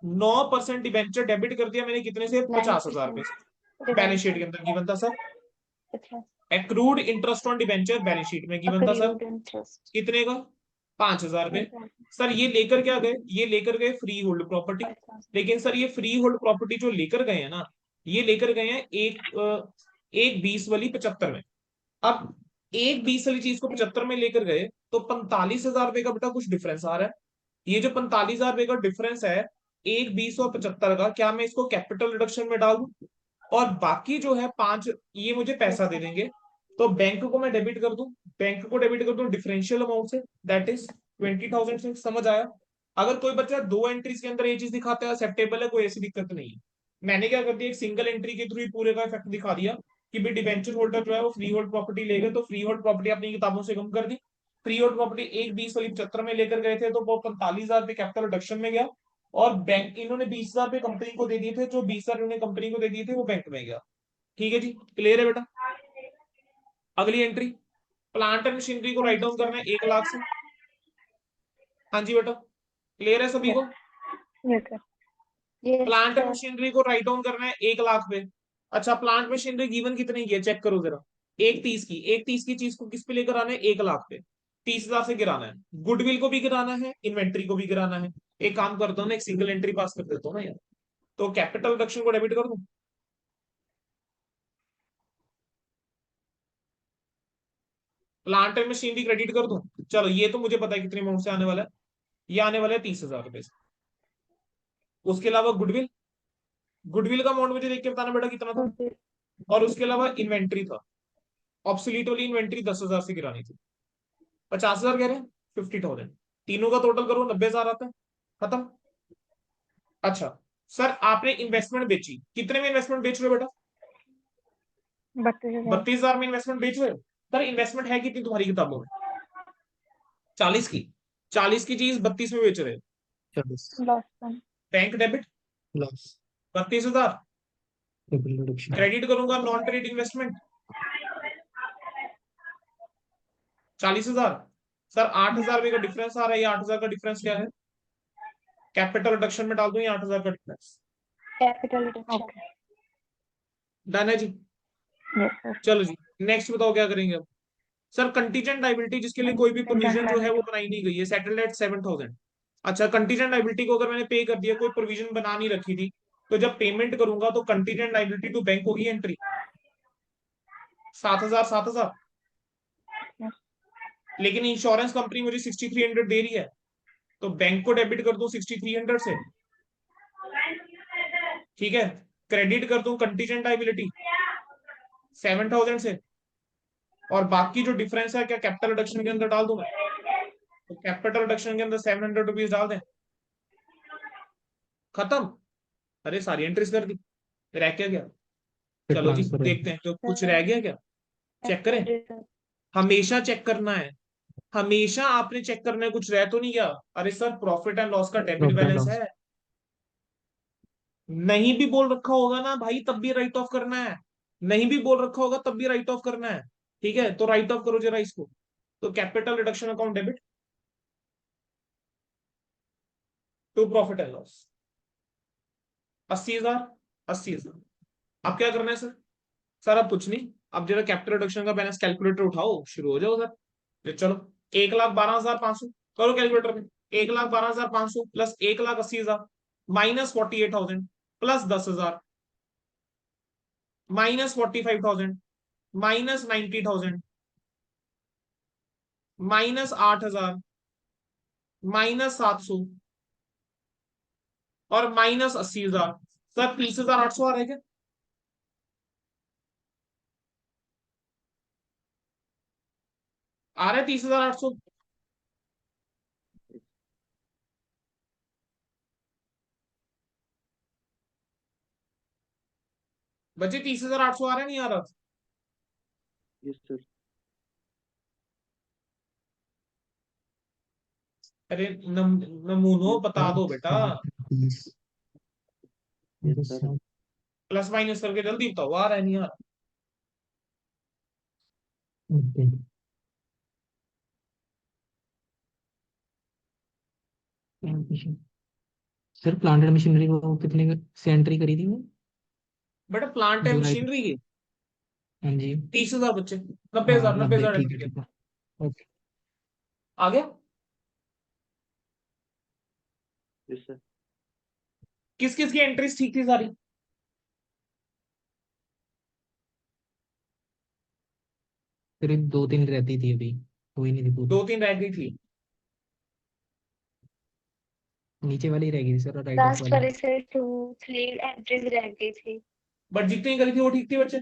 9% debenture debit कर दिया मैंने, कितने से, 50,000 रुपए बैलेंस शीट के अंदर गिवन था sir. Accrued interest on debenture balance sheet में गिवन था सर, Accrued interest. कितने का, 5,000 रुपए। सर ये लेकर क्या गए, ये लेकर गए फ्री होल्ड प्रॉपर्टी। लेकिन सर ये फ्री होल्ड प्रॉपर्टी जो लेकर गए हैं ना, ये लेकर गए हैं एक 20 वाली 75 में। अब 1,20 वाली चीज को 75 में लेकर गए तो 45,000 रुपए का बेटा कुछ डिफरेंस आ रहा है। ये जो 45,000 रुपए का डिफरेंस है 1,20 और 75 का, क्या मैं इसको कैपिटल रिडक्शन में डाल दूं, और बाकी जो है 5 ये मुझे पैसा दे देंगे। तो बैंक को मैं डेबिट कर दूं, बैंक को डेबिट कर दूं डिफरेंशियल अमाउंट से, दैट इज 20,000 से। समझ आया। अगर कोई बच्चा 2 एंट्रीज के अंदर ये चीज दिखाता है एक्सेप्टेबल है, कोई ऐसी दिक्कत नहीं है। मैंने क्या कर दिया, एक सिंगल एंट्री के थ्रू ही पूरे का इफेक्ट दिखा दिया कि भाई डिबेंचर होल्डर जो है वो फ्री होल्ड प्रॉपर्टी ले गए, तो फ्री होल्ड प्रॉपर्टी अपनी किताबों से कम कर दी, फ्री होल्ड प्रॉपर्टी एक 20 वाली 75 में लेकर गए थे तो वो 45,000 रुपये कैपिटल रिडक्शन में गया, और बैंक इन्होंने 20,000 रुपये कंपनी को दे दिए थे, जो 20,000 इन्होंने कंपनी को दे दिए थे वो बैंक में गया। ठीक है जी, क्लियर है बेटा। अगली एंट्री, प्लांट एंड मशीनरी को राइट डाउन करना है 1 लाख से। हाँ जी बेटा, क्लियर है सभी को। Yes, sir. Yes, plant and sir. Machinery को राइट डाउन करना है 1 लाख पे। अच्छा, प्लांट मशीनरी गिवन कितने की है चेक करो जरा। 1,30 की, 1,30 की चीज को किस पे लेकर आना है, 1 लाख पे, 30,000 से गिराना है। गुडविल को भी गिराना है, इन्वेंट्री को भी गिराना है। एक काम करता हूँ ना, एक सिंगल एंट्री पास कर देता हूँ ना यार, तो कैपिटल रिडक्शन को डेबिट कर दूं, प्लांट एंड मशीनरी क्रेडिट कर दूं। चलो ये तो मुझे पता है कितने अमाउंट से आने वाला है, ये आने वाला है 30,000 रुपए से। उसके अलावा गुडविल, गुडविल का अमाउंट मुझे देख के बताना बेटा कितना था। Okay. और उसके अलावा इन्वेंट्री था, ऑब्सोलीट वाली इन्वेंट्री 10,000 से गिरानी थी। 50,000 कह रहे हैं, 50,000, तीनों का टोटल करो 90,000 आता है, खत्म। अच्छा सर, आपने इन्वेस्टमेंट बेची, कितने में इन्वेस्टमेंट बेच रहे हो बेटा, 32,000। 32,000 में इन्वेस्टमेंट बेच रहे हो। सर इन्वेस्टमेंट है कितनी तुम्हारी किताबों में, 40 की, 40 की चीज 32 में बेच रहे हो। 40 loss one. Bank debit loss 32,000, capital reduction credit करूंगा नॉन क्रेडिट इन्वेस्टमेंट 40,000। सर 8,000 रुपये का डिफरेंस आ रहा है, ये 8,000 का डिफरेंस क्या है, कैपिटल रिडक्शन में डाल दूं ये 8,000 का difference. Capital reduction. Okay. Done है जी। Yes sir. चलो जी, नेक्स्ट बताओ क्या करेंगे अब। सर कंटीजेंट लायबिलिटी जिसके लिए कोई भी प्रोविजन जो है वो बनाई नहीं गई है, सेटल्ड एट 7,000। अच्छा, कंटीजेंट लायबिलिटी को अगर मैंने पे कर दिया, कोई प्रोविजन बना नहीं रखी थी, तो जब पेमेंट करूंगा तो कंटीजेंट लायबिलिटी टू बैंक होगी एंट्री 7,000 7,000। लेकिन इंश्योरेंस कंपनी मुझे 6,300 दे रही है, तो बैंक को डेबिट कर दूं 6,300 से, ठीक है। क्रेडिट कर दूं कंटीजेंट लायबिलिटी 7,000 से, और बाकी जो डिफरेंस है क्या कैपिटल रिडक्शन के अंदर डाल दूं मैं, तो कैपिटल रिडक्शन के अंदर 700 रुपीज डाल दें, खत्म। अरे सारी एंट्रीज कर दी, रह क्या गया। फिर चलो जी ट्रांसफर है। देखते हैं तो कुछ रह गया क्या, चेक करें। Reserve. हमेशा चेक करना है, हमेशा आपने चेक करना है कुछ रह तो नहीं गया। अरे सर प्रॉफिट एंड लॉस का debit profit and balance loss है, नहीं भी बोल रखा होगा ना भाई तब भी राइट ऑफ करना है, नहीं भी बोल रखा होगा तब भी राइट ऑफ करना है। ठीक है, तो राइट ऑफ करो जरा इसको। तो capital reduction account debit to profit and loss 80,000, 80,000। अब क्या करना है सर, सर अब कुछ नहीं, अब जरा कैपिटल रिडक्शन का बैलेंस कैलकुलेटर उठाओ, शुरू हो जाओ सर। ये चलो 1,12,500 करो कैलकुलेटर में, 1,12,500 plus 1,80,000 minus 48,000 plus 10,000 minus 45,000 minus 90,000 minus 8,000 minus 700 और माइनस 80,000। सर 30,800 आ रहा है क्या, आ रहा है 30,800। बच्चे 30,800 आ रहा है नहीं आ रहा। Yes sir. अरे नमूनो बता दो बेटा, 30 यस सर। प्लस माइनस करके जल्दी बताओ, आ रहा है नहीं आ रहा। Okay. Sir plant and machinery वो कितने से एंट्री करी थी वो, बेटा प्लांट एंड जुलाई? मशीनरी की हाँ जी। 30,000 बच्चे, हाँ 90,000 90, 90,000 ठीक है एंट्री ठीक है। ओके। आ गया। Yes sir. किस किस की एंट्रीज ठीक थी सारी, सिर्फ 2-3 रहती थी अभी, कोई नहीं थी पूरी। 2-3 रह गई थी। नीचे वाली रह गई थी सर, राइट ऑफ Last वाली। वाले से 2-3 एंट्रीज रह गई थी। बट जितनी करी थी वो ठीक थी बच्चे।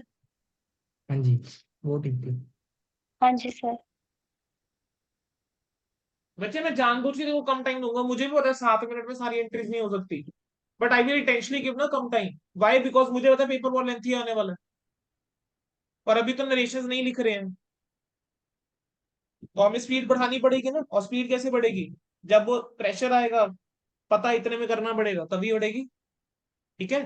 हाँ जी, वो ठीक थी। हाँ जी सर। बच्चे मैं जानबूझ के देखो कम टाइम दूंगा, मुझे भी पता है 7 मिनट में सारी एंट्रीज नहीं हो सकती, but I will intentionally give ना कम टाइम। वाई, बिकॉज मुझे पता है पेपर बहुत लेंथी आने वाला है, और अभी तो नरेशंस नहीं लिख रहे हैं। तो हमें स्पीड बढ़ानी पड़ेगी ना, और स्पीड कैसे बढ़ेगी, जब वो प्रेशर आएगा, पता इतने में करना पड़ेगा तभी बढ़ेगी। ठीक है,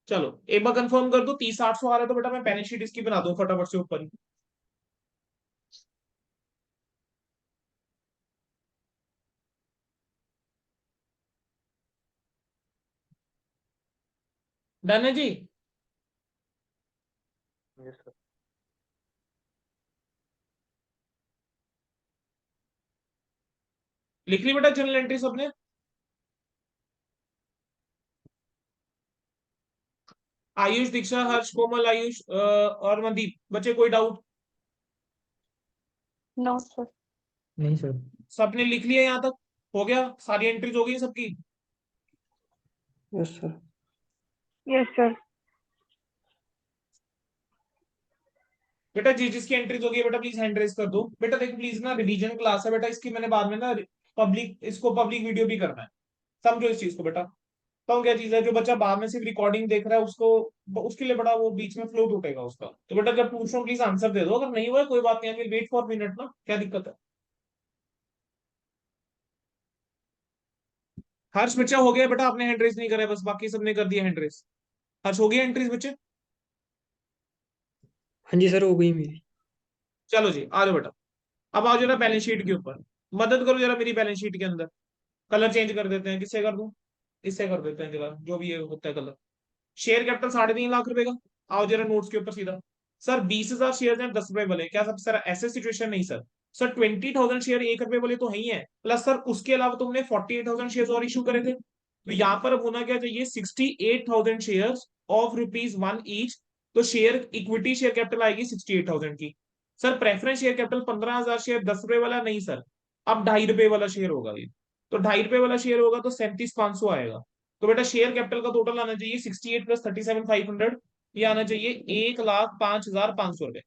चलो एक बार कंफर्म कर दो, 30-800 आ रहा है तो बेटा मैं बैलेंस शीट इसकी बना दूं फटाफट से ऊपर ही। डन है जी। Yes, sir. लिख ली बेटा जनरल एंट्री सबने? आयुष, दीक्षा, हर्ष, कोमल, आयुष और मनदीप, बच्चे कोई डाउट? No sir. नहीं सर। सबने लिख लिया यहाँ तक? हो गया, सारी एंट्रीज हो गई सबकी? Yes, sir. Yes sir. बेटा जी जिसकी एंट्रीज हो गई बेटा प्लीज हैंड रेज कर दो। बेटा देखो प्लीज ना, रिवीजन क्लास है बेटा, इसकी मैंने बाद में ना पब्लिक वीडियो भी करना है, समझो इस चीज को बेटा। तो क्या चीज है, जो बच्चा बाद में सिर्फ रिकॉर्डिंग देख रहा है उसको, उसके लिए बड़ा वो बीच में फ्लो टूटेगा उसका। तो बेटा जब पूछ रहा हूँ प्लीज आंसर दे दो, अगर नहीं हुआ है कोई बात नहीं, वेट फॉर मिनट ना, क्या दिक्कत है। हर्ष बच्चा हो गया बेटा, आपने हैंड रेज नहीं करा, बस बाकी सबने कर दिया हैंड रेज। हर्ष हो गया एंट्रीज बच्चे? हाँ जी सर, हो गई मेरी। चलो जी आ जाओ बेटा। अब आओ जरा बैलेंस शीट के ऊपर, मदद करो जरा मेरी बैलेंस शीट के अंदर। कलर चेंज कर देते हैं, किससे कर दूं? इससे कर देते हैं जरा, जो भी ये होता है कलर। शेयर कैपिटल 3.5 लाख रुपए का। आओ जरा नोट्स के ऊपर सीधा। सर 20,000 शेयर हैं 10 रुपए वाले, क्या सब सर ऐसे सिचुएशन? नहीं सर। सर 20,000 शेयर 1 रुपए वाले तो है ही है, प्लस सर उसके अलावा तुमने 48,000 शेयर और इशू करे थे, तो यहाँ पर अब होना क्या चाहिए, 68,000 शेयर ऑफ ₹1 ईच। तो शेयर इक्विटी शेयर कैपिटल आएगी 68,000 की। Sir preference share capital 15,000 share 10 रुपए वाला नहीं सर, अब 2.5 रुपए वाला शेयर होगा ये। तो 2.5 रुपए वाला शेयर होगा तो 37,500 आएगा। तो बेटा शेयर कैपिटल का टोटल आना चाहिए 68 + 37,500, ये आना चाहिए 1,05,500 रुपए।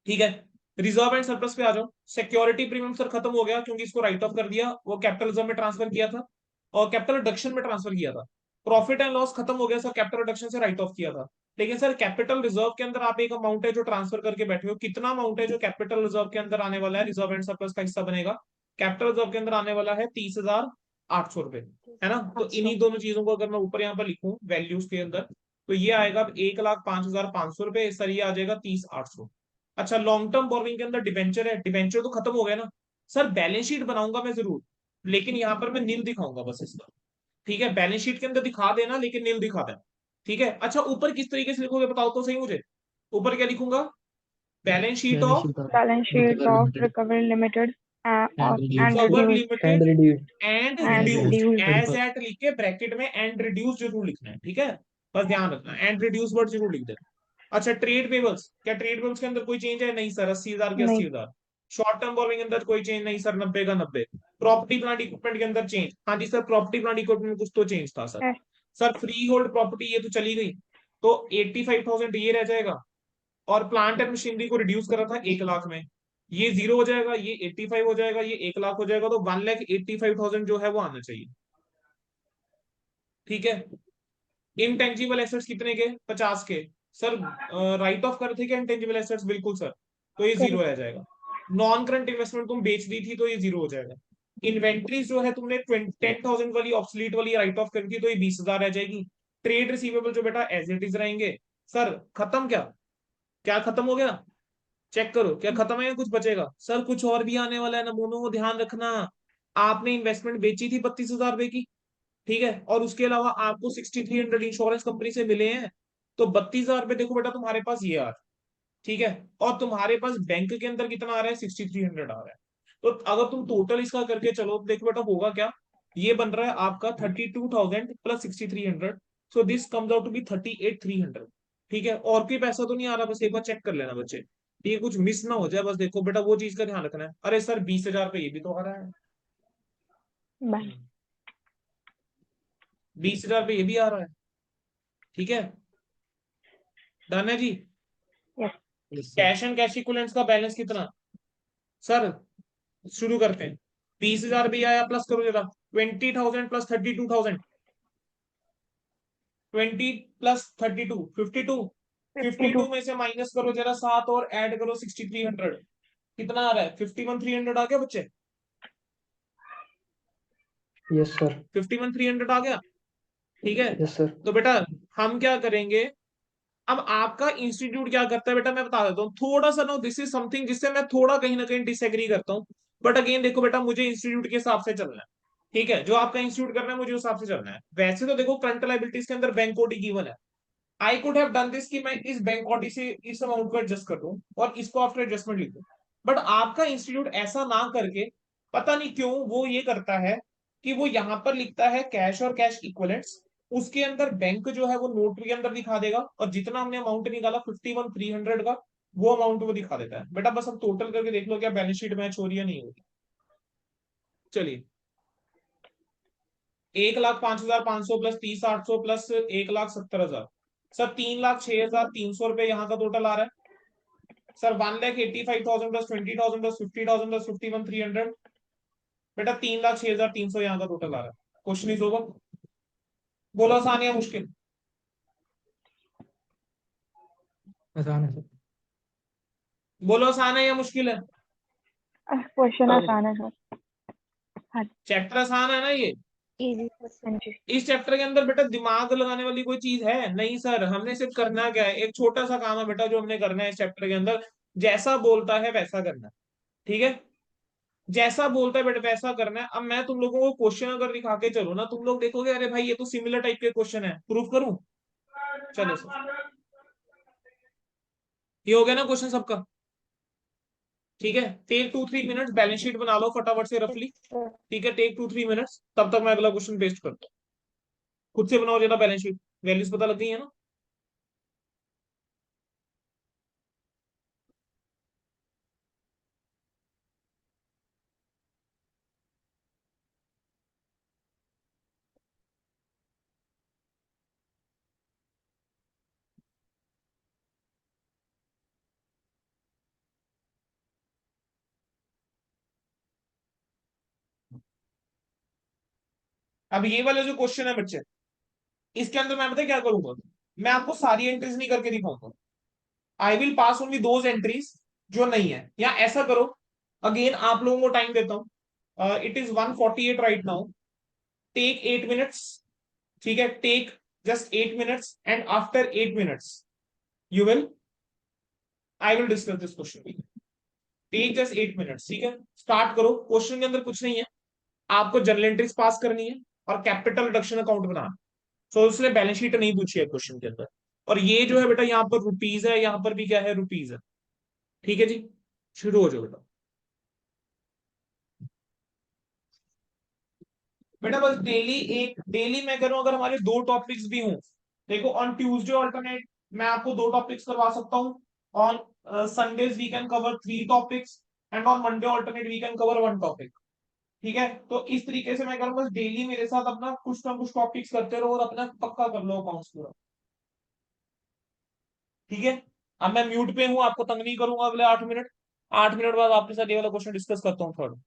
ठीक है, रिजर्व एंड सरप्लस पे आ जाओ। सिक्योरिटी प्रीमियम सर खत्म हो गया क्योंकि इसको राइट ऑफ कर दिया, वो कैपिटल रिजर्व में ट्रांसफर किया था और कैपिटल रिडक्शन में ट्रांसफर किया था। प्रॉफिट एंड लॉस खत्म हो गया सर, कैपिटल रिडक्शन से राइट ऑफ किया था। लेकिन सर कैपिटल रिजर्व के अंदर आप एक अमाउंट है जो ट्रांसफर करके बैठे हो, कितना अमाउंट है जो कैपिटल रिजर्व के अंदर आने वाला है, रिजर्व एंड सरप्लस का हिस्सा बनेगा। कैपिटल रिजर्व के अंदर आने वाला है 30,800 रुपए, है ना। तो इन्हीं दोनों चीजों को अगर मैं ऊपर यहाँ पर लिखूं वैल्यूज के अंदर, तो ये आएगा 1,05,500 रुपए सर, ये आ जाएगा 30,800। अच्छा लॉन्ग टर्म बोरोइंग के अंदर डिबेंचर है, डिबेंचर तो खत्म हो गया ना सर, बैलेंस शीट बनाऊंगा मैं जरूर, लेकिन यहाँ पर मैं नील दिखाऊंगा बस इसका। ठीक है, बैलेंस शीट के अंदर दिखा देना लेकिन नील दिखा देना। ठीक है, अच्छा ऊपर किस तरीके से लिखोगे बताओ तो सही मुझे, ऊपर क्या लिखूंगा? Balance sheet balance of sheet of balance sheet recover of limited recovery limited and and reduce recover reduce and limited reduce. And and reduce, reduce as at लिख के ब्रैकेट में एंड रिड्यूस जरूर लिखना है, ठीक है, बस ध्यान रखना एंड रिड्यूस वर्ड जरूर लिख देना। अच्छा ट्रेड पेबल्स, क्या ट्रेड पेबल्स के अंदर कोई चेंज है? नहीं सर, 80,000 के नहीं 80,000। शॉर्ट टर्म बोरोइंग के अंदर कोई चेंज नहीं सर, 90 का 90। प्रॉपर्टी प्लांट इक्विपमेंट के अंदर चेंज, हाँ जी सर प्रॉपर्टी प्लांट इक्विपमेंट में कुछ तो चेंज था सर। है। सर फ्री होल्ड प्रॉपर्टी ये तो चली गई, तो 85,000 ये रह जाएगा, और प्लांट एंड मशीनरी को रिड्यूस करा था 1 लाख में, ये 0 हो जाएगा, ये 85 हो जाएगा, ये 1 लाख हो जाएगा, तो 1,85,000 जो है वो आना चाहिए। ठीक है, इनटेंजिबल एसेट्स कितने के? 50 के। सर राइट ऑफ कर थे क्या इंटेंजिबल एसेट्स? बिल्कुल सर, तो ये 0 आ जाएगा। नॉन करंट इन्वेस्टमेंट तुम बेच दी थी तो ये 0 हो जाएगा। इन्वेंट्रीज जो है तुमने 10,000 वाली ऑब्सलीट वाली राइट ऑफ करी थी तो ये 20,000 रह जाएगी। ट्रेड रिसीवेबल जो बेटा एज इट इज रहेंगे। सर खत्म क्या? क्या खत्म हो गया? चेक करो क्या खत्म है या कुछ बचेगा? सर कुछ और भी आने वाला है नमूनों को ध्यान रखना। आपने इन्वेस्टमेंट बेची थी 32,000 रुपए की, ठीक है, और उसके अलावा आपको 6300 इंश्योरेंस कंपनी से मिले हैं, तो 32,000 रुपए देखो बेटा तुम्हारे पास ये आ रहा है। ठीक है, और तुम्हारे पास बैंक के अंदर कितना आ रहा है? 6300 आ रहा है। तो अगर तुम टोटल इसका करके चलो तो देखो बेटा होगा क्या, ये बन रहा है आपका 32,000 + 6300, so this comes out to be 38,300। ठीक है, और कोई पैसा तो नहीं आ रहा, बस एक बार चेक कर लेना बच्चे, ठीक है, कुछ मिस ना हो जाए, बस देखो बेटा वो चीज का ध्यान रखना है। अरे सर 20,000 रुपये ये भी तो आ रहा है, बाय 20,000 रुपये ये भी आ रहा है। ठीक है, डन है जी। Yes cash and cash equivalents का बैलेंस कितना? सर शुरू करते हैं, 20,000 भी आया, प्लस करो जरा, 20,000 + 32,000, 20 + 32 52, 52 52 में से माइनस करो जरा 7 और ऐड करो 6,300। कितना आ रहा है? 51,300 आ गया बच्चे? Yes sir. 51,300 आ गया, ठीक है। Yes sir. तो बेटा हम क्या करेंगे, अब आपका इंस्टीट्यूट क्या करता है बेटा, मैं बता देता हूँ थोड़ा सा। नो, दिस इज समथिंग जिससे मैं थोड़ा कहीं ना कहीं डिसएग्री करता हूँ। बट अगेन देखो बेटा, मुझे इंस्टीट्यूट के हिसाब से चलना है, ठीक है। जो आपका इंस्टीट्यूट करना है मुझे उस हिसाब से चलना है। वैसे तो देखो करंट लायबिलिटीज के अंदर बैंक कोटी गिवन है। I could have done this कि मैं इस बैंक कोटी से इस अमाउंट को एडजस्ट कर दूं और इसको आफ्टर एडजस्टमेंट लिख दूं। बट आपका इंस्टीट्यूट ऐसा ना करके पता नहीं क्यों वो ये करता है कि वो यहां पर लिखता है कैश और कैश इक्वलेंट्स, उसके अंदर बैंक जो है वो नोट के अंदर दिखा देगा, और जितना हमने अमाउंट निकाला 51,300 का, वो अमाउंट वो दिखा देता है। बेटा बस अब टोटल करके देख लो क्या बैलेंस शीट मैच हो रही है नहीं होगी। चलिए, 1,05,500 प्लस 30,800 प्लस 1,70,000, सर 3,06,300 रुपए यहाँ का टोटल आ रहा है। सर 1,85,000 प्लस 20,000 प्लस 50,000 प्लस 51,300, बेटा 3,06,300 यहाँ का टोटल आ रहा है। Question is over. बोलो आसान या मुश्किल? आसान है सर। बोलो आसान है या मुश्किल है? क्वेश्चन आसान है सर। हाँ चैप्टर आसान है ना ये? Easy question. हाँ जी। इस चैप्टर के अंदर बेटा दिमाग लगाने वाली कोई चीज है नहीं सर। हमने सिर्फ करना क्या है, एक छोटा सा काम है बेटा जो हमने करना है इस चैप्टर के अंदर, जैसा बोलता है वैसा करना है, ठीक है। जैसा बोलता है बेटा वैसा करना है। अब मैं तुम लोगों को क्वेश्चन अगर दिखा के चलो ना, तुम लोग देखोगे अरे भाई ये तो सिमिलर टाइप के क्वेश्चन है, प्रूफ करूं? चलो सर, ये हो गया ना क्वेश्चन सबका? ठीक है, टेक 2-3 मिनट्स, बैलेंस शीट बना लो फटाफट से रफली। सर ठीक है, टेक 2-3 मिनट्स, तब तक मैं अगला क्वेश्चन पेस्ट करता हूँ। खुद से बनाओ जरा बैलेंस शीट, वैल्यूज पता लग गई है ना? अब ये वाला जो क्वेश्चन है बच्चे, इसके अंदर मैं पता है क्या करूंगा, मैं आपको सारी एंट्रीज नहीं करके दिखाऊंगा। I will pass only those entries जो नहीं है। या ऐसा करो, अगेन आप लोगों को टाइम देता हूं, it is 1:48 right now, take 8 minutes, ठीक है, take just 8 minutes and after 8 minutes you will, I will discuss this question. Take just 8 minutes, ठीक है। स्टार्ट करो। क्वेश्चन के अंदर कुछ नहीं है, आपको जर्नल एंट्रीज पास करनी है और कैपिटल रिडक्शन अकाउंट बनाना। सो इसलिए बैलेंस शीट नहीं पूछी है क्वेश्चन के अंदर। और ये जो है बेटा यहाँ पर रुपीज है, यहाँ पर भी क्या है, रुपीज है, ठीक है जी। शुरू हो जाओ बेटा। बेटा बस डेली एक, डेली मैं करूं अगर हमारे 2 टॉपिक्स भी हों, देखो ऑन ट्यूसडे ऑल्टरनेट मैं आपको 2 टॉपिक्स करवा सकता हूँ, on Sundays we can cover 3 topics, and on Monday alternate we can cover 1 topic, ठीक है। तो इस तरीके से मैं करूँ, बस डेली मेरे साथ अपना कुछ ना कुछ टॉपिक्स करते रहो और अपना पक्का कर लो अकाउंट्स पूरा, ठीक है। अब मैं म्यूट पे हूँ, आपको तंग नहीं करूंगा अगले 8 मिनट। 8 मिनट बाद आपके साथ ये वाला क्वेश्चन डिस्कस करता हूँ थर्ड।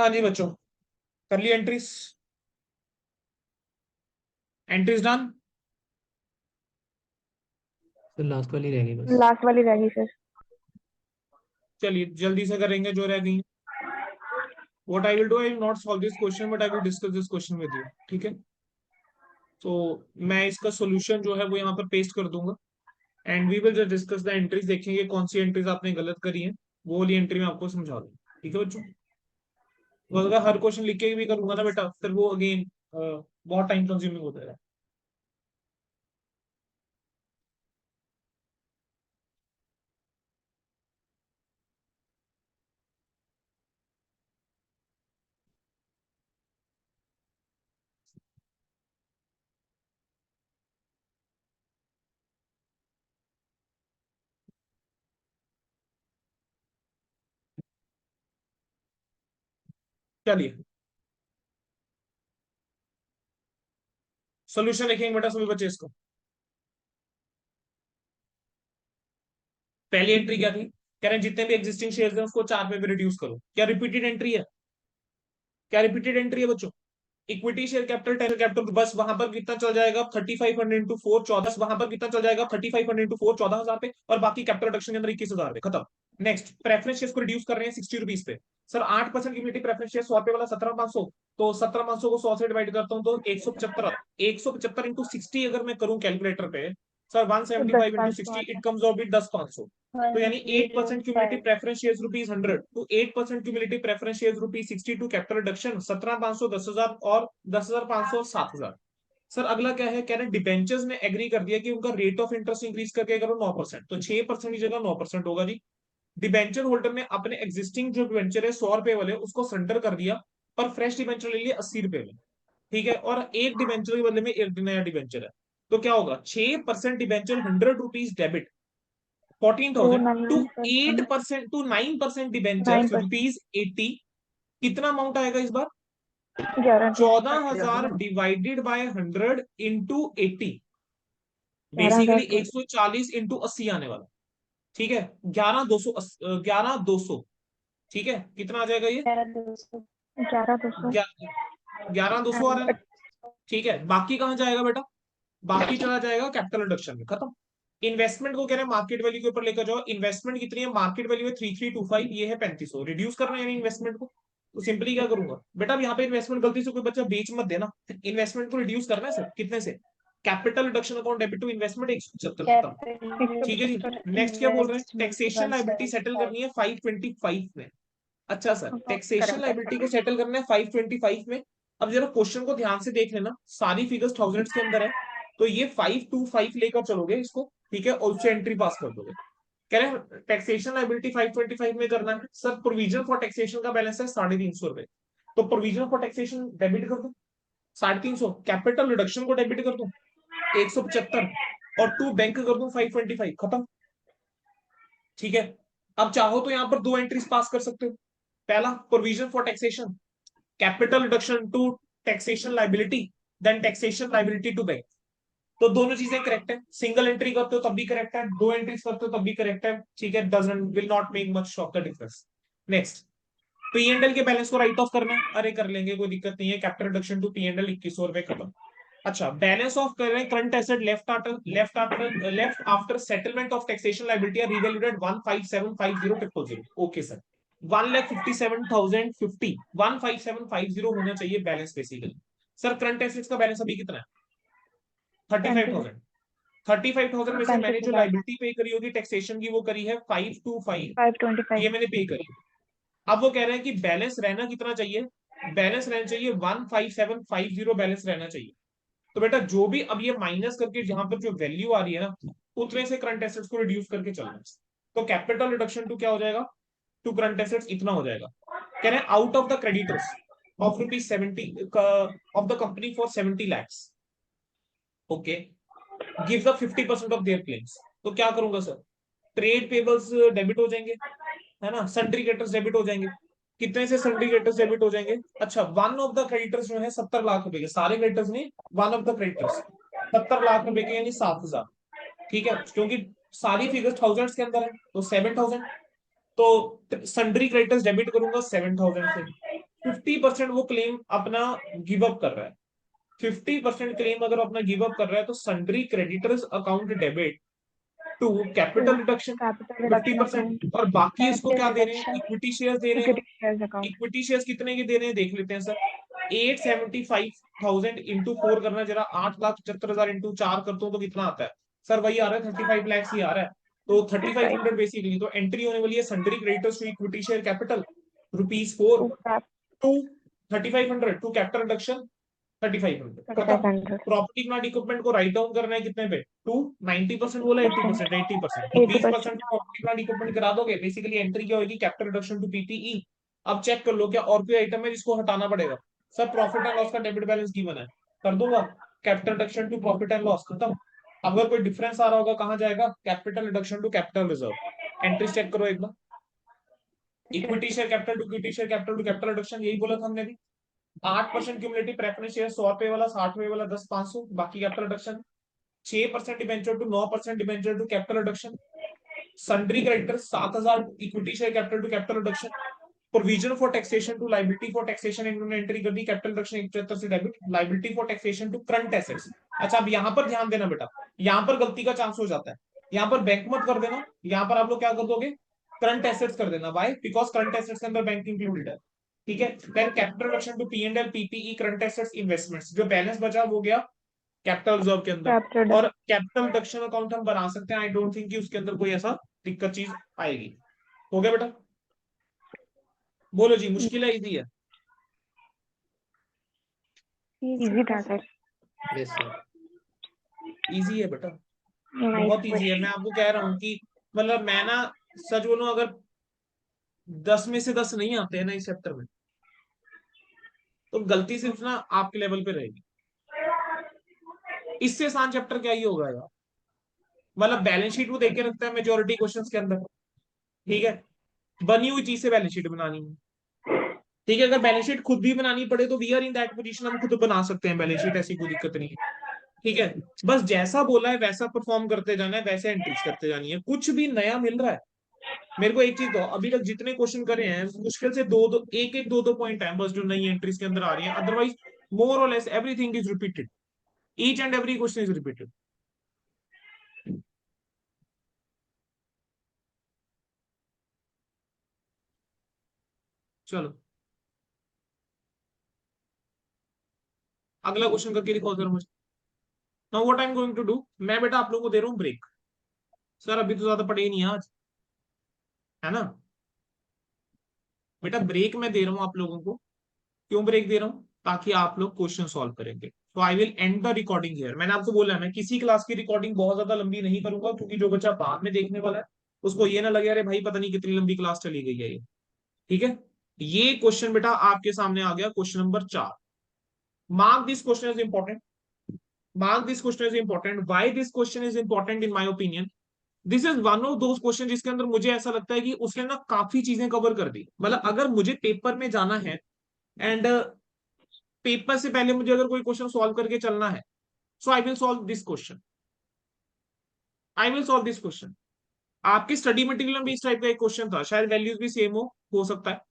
हाँ जी बच्चों, कर ली एंट्रीज? Entries done? तो लास्ट वाली रह गई बस। लास्ट वाली रह गई सर। चलिए जल्दी से करेंगे जो रह गई। What I will do, I will not solve this question, but I will discuss this question with you. ठीक है, तो मैं इसका सॉल्यूशन जो है वो यहाँ पर पेस्ट कर दूंगा and we will just discuss the entries. देखेंगे कौन सी एंट्रीज आपने गलत करी है, वो वाली एंट्री मैं आपको समझा दूंगा। ठीक है बच्चों, तो अगर हर क्वेश्चन लिख के भी करूंगा ना बेटा, फिर वो अगेन बहुत टाइम कंज्यूमिंग होता है। चलिए सोल्यूशन लिखेंगे बेटा सभी बच्चे इसको। पहली एंट्री क्या थी? कह रहे हैं जितने भी एग्जिस्टिंग शेयर्स हैं उसको 4 पे रिड्यूस करो। क्या रिपीटेड एंट्री है? क्या रिपीटेड एंट्री है बच्चों? Equity share capital, ten capital, बस वहां पर कितना चल जाएगा 3500 इंटू 4 14, वहां पर कितना चल जाएगा 3500 इंटू 4 14,000 पे, और बाकी कैपिटल रिडक्शन के अंदर 21,000 पे, खत्म। नेक्स्ट, प्रेफरेंस शेयर्स को रिड्यूस कर रहे हैं 60 रुपीज पे। सर 8% की प्रेफरेंस शेयर 100 रुपए वाला 17,500, तो 17,500 को 100 से डिवाइड करता हूँ तो 175, 175 इंटू 60 अगर मैं करूँ कैलकुलेटर पे, sir 175 into 60 it comes out with 10,500। तो यानी 8% क्यूमुलेटिव 105 प्रेफरेंस शेयर्स रुपीज 100, तो 8% cumulative preference shares rupees 62, capital reduction 17,500, 10,000 और 10,500 और 7,000। सर अगला क्या है? कह रहे हैं डिबेंचर्स ने एग्री कर दिया कि उनका रेट ऑफ इंटरेस्ट इंक्रीज करके करो 9%, तो 6% की जगह 9% होगा जी। डिबेंचर होल्डर ने अपने एग्जिस्टिंग जो डिबेंचर है 100 रुपए वाले उसको सरेंडर कर दिया, पर फ्रेश डिबेंचर ले लिया 80 रुपए में। ठीक है, और एक डिबेंचर के बदले में एक नया डिबेंचर है, तो क्या होगा? 6% debenture 100 rupees debit 14,000 to 8% to 9% debenture 9%। Rupees 80। कितना अमाउंट आएगा इस बार? 11 14,000 divided by 100 into 80, basically 11,000। 140 into 80 आने वाला। ठीक है, 11,200, 11,200। ठीक है, कितना आ जाएगा ये? 11,200 11,200। 11,200 आ रहा है। ठीक है, बाकी कहाँ जाएगा बेटा? बाकी चला जाएगा कैपिटल रिडक्शन में, खत्म। इन्वेस्टमेंट को कह रहे हैं मार्केट वैल्यू के ऊपर लेकर जाओ। इन्वेस्टमेंट कितनी है? मार्केट वैल्यू है 3325, ये है 3500। रिड्यूस करना है यानी इन्वेस्टमेंट को, तो सिंपली क्या करूंगा बेटा, अब यहाँ पे इन्वेस्टमेंट गलती से कोई बच्चा बेच मत देना। इन्वेस्टमेंट को रिड्यूस करना है सर, कितने से? Capital reduction account debit to investment 175, खत्म। ठीक है जी, नेक्स्ट क्या बोल रहे हैं? टैक्सेशन लाइबिलिटी सेटल करनी है 525 में। अच्छा सर, टैक्सेशन लाइबिलिटी को सेटल करना है 525 में। अब जरा क्वेश्चन को ध्यान से देख लेना, सारी फिगर्स थाउजेंड्स के अंदर है, तो ये 525 लेकर चलोगे इसको, ठीक है, और उससे एंट्री पास कर दोगे। कह रहे हैं टैक्सेशन लाइबिलिटी 525 में करना है सर। प्रोविजन फॉर टैक्सेशन का बैलेंस है 350 रुपए, तो प्रोविजन फॉर टैक्सेशन डेबिट कर दो 350, कैपिटल रिडक्शन को डेबिट कर दो 175, और टू बैंक कर दो 525, खत्म। ठीक है, अब चाहो तो यहां पर दो एंट्रीज पास कर सकते हो। पहला, provision for taxation, capital reduction to taxation liability, then taxation liability to bank, तो दोनों चीजें करेक्ट है। सिंगल एंट्री करते हो तब भी करेक्ट है, दो एंट्रीज करते हो तब भी करेक्ट है। ठीक है, doesn't will not make much of the difference. Next, P and L के बैलेंस को राइट ऑफ करना है, अरे कर लेंगे, कोई दिक्कत नहीं है। Capital reduction to P and L 2100 रुपए, खत्म। अच्छा, बैलेंस ऑफ कर रहे हैं current asset left after settlement of taxation liability revaluated 15750,000। Okay sir, 1,57,050, 15750 होना चाहिए balance basically. Sir current assets का बैलेंस अभी कितना है? 35,000। 35,000 में से मैंने जो लाइबिलिटी पे करी होगी टैक्सेशन की, वो करी है 525, 525। ये मैंने पे करी। अब वो कह रहे हैं कि बैलेंस रहना कितना चाहिए? बैलेंस रहना चाहिए 15750 बैलेंस रहना चाहिए। तो बेटा जो भी अब ये माइनस करके जहां पर जो वैल्यू आ रही है ना, उतने से करंट एसेट्स को रिड्यूस करके चलना है। तो कैपिटल रिडक्शन टू क्या हो जाएगा? टू करंट एसेट्स इतना हो जाएगा। कह रहे हैं out of the creditors of ₹70 of the company for 70 lakhs, okay, give the 50% of their claims. तो क्या करूंगा सर? ट्रेड पेबल्स डेबिट हो जाएंगे, है ना, सन्ड्री क्रेडिटर्स डेबिट हो जाएंगे। कितने से सन्ड्री क्रेडिटर्स डेबिट हो जाएंगे? अच्छा, वन ऑफ द क्रेडिटर्स जो है 70 लाख रुपए के, सारे क्रेडिटर्स नहीं, one of the creditors 70 lakh रुपए के, यानी 7,000। ठीक है, क्योंकि सारी फिगर्स थाउजेंड्स के अंदर है, तो 7,000, तो सन्ड्री क्रेडिटर्स डेबिट करूंगा 7,000 से। 50% वो क्लेम अपना गिव अप कर रहा है, 50% क्लेम अगर अपना गिव अप कर रहा है तो sundry creditors account debit to capital reduction capital reduction 50%, और बाकी इसको क्या दे रहे हैं, Capital इक्विटी शेयर्स दे रहे हैं। Equity shares account equity shares कितने के दे रहे हैं देख लेते हैं सर। 875,000 इंटू 4 करना जरा, 8,75,000 इंटू 4 करता हूँ तो कितना आता है सर, वही आ रहा है 35 लाख ही आ रहा है। तो 3500 बेसिकली तो एंट्री होने वाली है sundry creditors to equity share capital ₹4 to 3500 to capital reduction 3500 खत्म। 3500 प्रॉपर्टी प्लांट इक्विपमेंट को राइट डाउन करना है कितने पे, टू 90% बोला 80%, 80% तो 20% प्रॉपर्टी प्लांट इक्विपमेंट करा दोगे, बेसिकली एंट्री क्या होगी, कैपिटल रिडक्शन टू पीपीई। अब चेक कर लो क्या और कोई आइटम है जिसको हटाना पड़ेगा, सर प्रॉफिट एंड लॉस का डेबिट बैलेंस गिवन है, कर दूंगा capital reduction to profit and loss खत्म। अगर कोई डिफरेंस आ रहा होगा कहाँ जाएगा, capital reduction to capital reserve. Entry check करो एक बार, equity share capital to equity share capital to capital reduction, यही बोला था हमने भी। 8% क्यूमुलेटिव प्रेफरेंस शेयर 100 रुपए वाला, 60 रुपए वाला 10 500, बाकी capital reduction. 6% debenture to 9% debenture to capital reduction. Sundry creditor 7,000 equity share capital to capital reduction. Provision for taxation to liability for taxation इन्होंने एंट्री कर दी, कैपिटल रिडक्शन 175 से debit, liability for taxation to current assets. अच्छा अब यहाँ पर ध्यान देना बेटा, यहाँ पर गलती का चांस हो जाता है, यहाँ पर बैंक मत कर देना, यहाँ पर आप लोग क्या कर दोगे, करंट एसेट्स कर देना। वाई, बिकॉज करंट एसेट्स के अंदर बैंक इंक्लूडेड है, ठीक है। Then capital reduction to P and L PPE current assets investments, जो बैलेंस बचा वो गया कैपिटल रिजर्व के अंदर, और कैपिटल रिडक्शन अकाउंट हम बना सकते हैं। आई डोंट थिंक कि उसके अंदर कोई ऐसा दिक्कत चीज आएगी। हो गया बेटा, बोलो जी, मुश्किल है इजी है? इजी था सर, यस सर। इजी है बेटा, नाइस बहुत इजी है। मैं आपको कह रहा हूँ कि मतलब मैं ना सच बोलूं, अगर 10 में से 10 नहीं आते हैं ना इस चैप्टर में, तो गलती सिर्फ ना आपके लेवल पे रहेगी। इससे आसान चैप्टर क्या ही होगा यार, मतलब बैलेंस शीट वो देख के रखता है मेजोरिटी क्वेश्चंस के अंदर, ठीक है, बनी हुई चीज से बैलेंस शीट बनानी है, ठीक है। अगर बैलेंस शीट खुद भी बनानी पड़े तो we are in that position, हम खुद बना सकते हैं बैलेंस शीट, ऐसी कोई दिक्कत नहीं है, ठीक है। बस जैसा बोला है वैसा परफॉर्म करते जाना है, वैसे एंट्रीज करते जानी है, कुछ भी नया मिल रहा है। मेरे को एक चीज दो, अभी तक जितने क्वेश्चन करे हैं मुश्किल से दो दो एक एक दो दो पॉइंट है बस जो नई एंट्रीज के अंदर आ रही है, अदरवाइज मोर और less everything is repeated, each and every question is repeated. चलो अगला क्वेश्चन करके दिखाओ जरा मुझे। Now what I am going to do, मैं बेटा आप लोगों को दे रहा हूँ ब्रेक। सर अभी तो ज्यादा पढ़े ही नहीं आज, है ना बेटा, ब्रेक मैं दे रहा हूँ आप लोगों को। क्यों ब्रेक दे रहा हूँ, ताकि आप लोग क्वेश्चन सॉल्व करेंगे। तो I will and the recording here. मैंने आपको बोला है मैं किसी क्लास की रिकॉर्डिंग बहुत ज्यादा लंबी नहीं करूंगा, क्योंकि जो बच्चा बाद में देखने वाला है उसको ये ना लगे अरे भाई पता नहीं कितनी लंबी क्लास चली गई है ये, ठीक है। ये क्वेश्चन बेटा आपके सामने आ गया, question number 4। Mark this question is important, mark this question is important. Why this question is important in my opinion, this is one of those question जिसके अंदर मुझे ऐसा लगता है कि उसने ना काफी चीजें कवर कर दी। मतलब अगर मुझे पेपर में जाना है एंड पेपर से पहले मुझे अगर कोई क्वेश्चन सॉल्व करके चलना है, so I will solve this question, I will solve this question. आपके स्टडी मटेरियल में भी इस टाइप का एक क्वेश्चन था, शायद वैल्यूज भी सेम हो सकता है,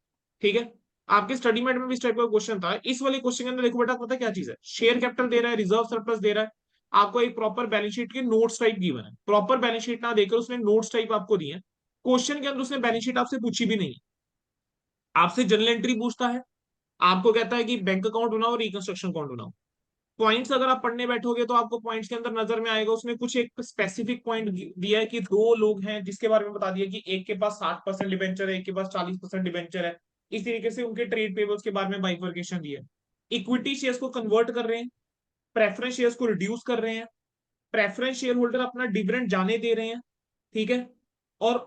ठीक है। आपके स्टडी मेट में भी इस टाइप का क्वेश्चन था। इस वाले क्वेश्चन के अंदर देखो बेटा, पता क्या चीज है, शेयर कैपिटल दे रहा है, रिजर्व सरप्लस दे रहा है, आपको एक प्रॉपर बैलेंस शीट के नोट्स टाइप गिवन है। प्रॉपर बैलेंस शीट ना देकर उसने नोट्स टाइप आपको दिए हैं। क्वेश्चन के अंदर उसने बैलेंस शीट आपसे पूछी भी नहीं, आपसे जनरल एंट्री पूछता है, आपको कहता है कि बैंक अकाउंट बनाओ, रिकंस्ट्रक्शन अकाउंट बनाओ। पॉइंट्स अगर आप पढ़ने बैठोगे तो आपको पॉइंट्स के अंदर नजर में आएगा, उसने कुछ एक स्पेसिफिक पॉइंट दिया है कि दो लोग हैं जिसके बारे में बता दिया कि एक के पास 60% डिबेंचर है, एक के पास 40% डिबेंचर है। इस तरीके से उनके ट्रेड पेबल्स के बारे में बाइफर्केशन दिया है। इक्विटी शेयर्स को कन्वर्ट कर रहे हैं, प्रेफरेंस शेयर्स को रिड्यूस कर रहे हैं, प्रेफरेंस शेयर होल्डर अपना डिविडेंड जाने दे रहे हैं, ठीक है। और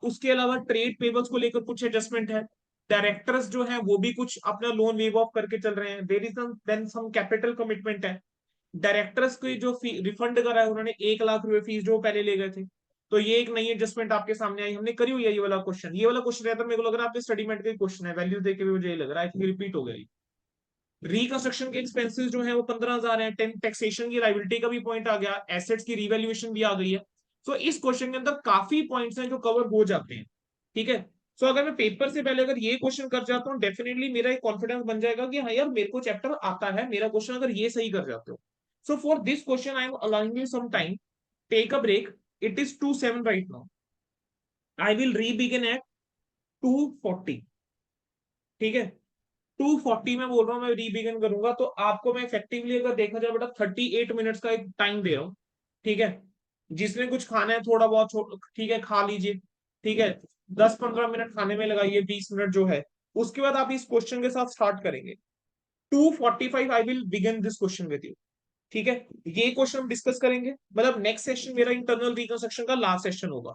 उसके अलावा ट्रेड पेबल्स को लेकर कुछ एडजस्टमेंट है। डायरेक्टर्स जो हैं वो भी कुछ अपना लोन वेव ऑफ करके चल रहे हैं। There is then some capital commitment है। डायरेक्टर्स की जो रिफंड करा है उन्होंने 1,00,000 रुपए फीस जो पहले ले गए थे, तो ये एक नई एडजस्टमेंट आपके सामने आई, हमने करी हुई है। ये वाला क्वेश्चन रहता है, मेरे को लग रहा है आपके स्टडी मेट का क्वेश्चन है, वैल्यू देख के भी मुझे ये लग रहा है आई थिंक रिपीट हो गई। रिकंस्ट्रक्शन के एक्सपेंसेस जो है वो 15,000 है। टैक्सेशन की लायबिलिटी का भी पॉइंट आ गया, एसेट्स की रिवैल्यूएशन भी आ गई है। सो इस क्वेश्चन के अंदर काफी पॉइंट्स हैं जो कवर हो जाते हैं, ठीक है। सो अगर मैं पेपर से पहले अगर ये क्वेश्चन कर जाता हूँ, डेफिनेटली मेरा एक कॉन्फिडेंस बन जाएगा कि हाँ यार मेरे को चैप्टर आता है, मेरा क्वेश्चन अगर ये सही कर जाते हो. So for this question I am allowing you some time, take a break. It is 2:07 right now. I will rebegin at 2:40. ठीक है, 2:40 में बोल रहा हूँ मैं रीबिगिन करूंगा. तो आपको मैं इफेक्टिवली अगर देखा जाए बेटा 38 मिनट्स का एक टाइम दे रहा हूँ. ठीक है, जिसने कुछ खाना है थोड़ा बहुत ठीक है खा लीजिए. ठीक है, 10-15 मिनट खाने में लगाइए, 20 मिनट जो है. उसके बाद आप इस क्वेश्चन के साथ स्टार्ट करेंगे. 2:45 I will begin this question with you. ठीक है, ये क्वेश्चन हम डिस्कस करेंगे. मतलब नेक्स्ट सेशन मेरा इंटरनल रिकंस्ट्रक्शन का लास्ट सेशन होगा.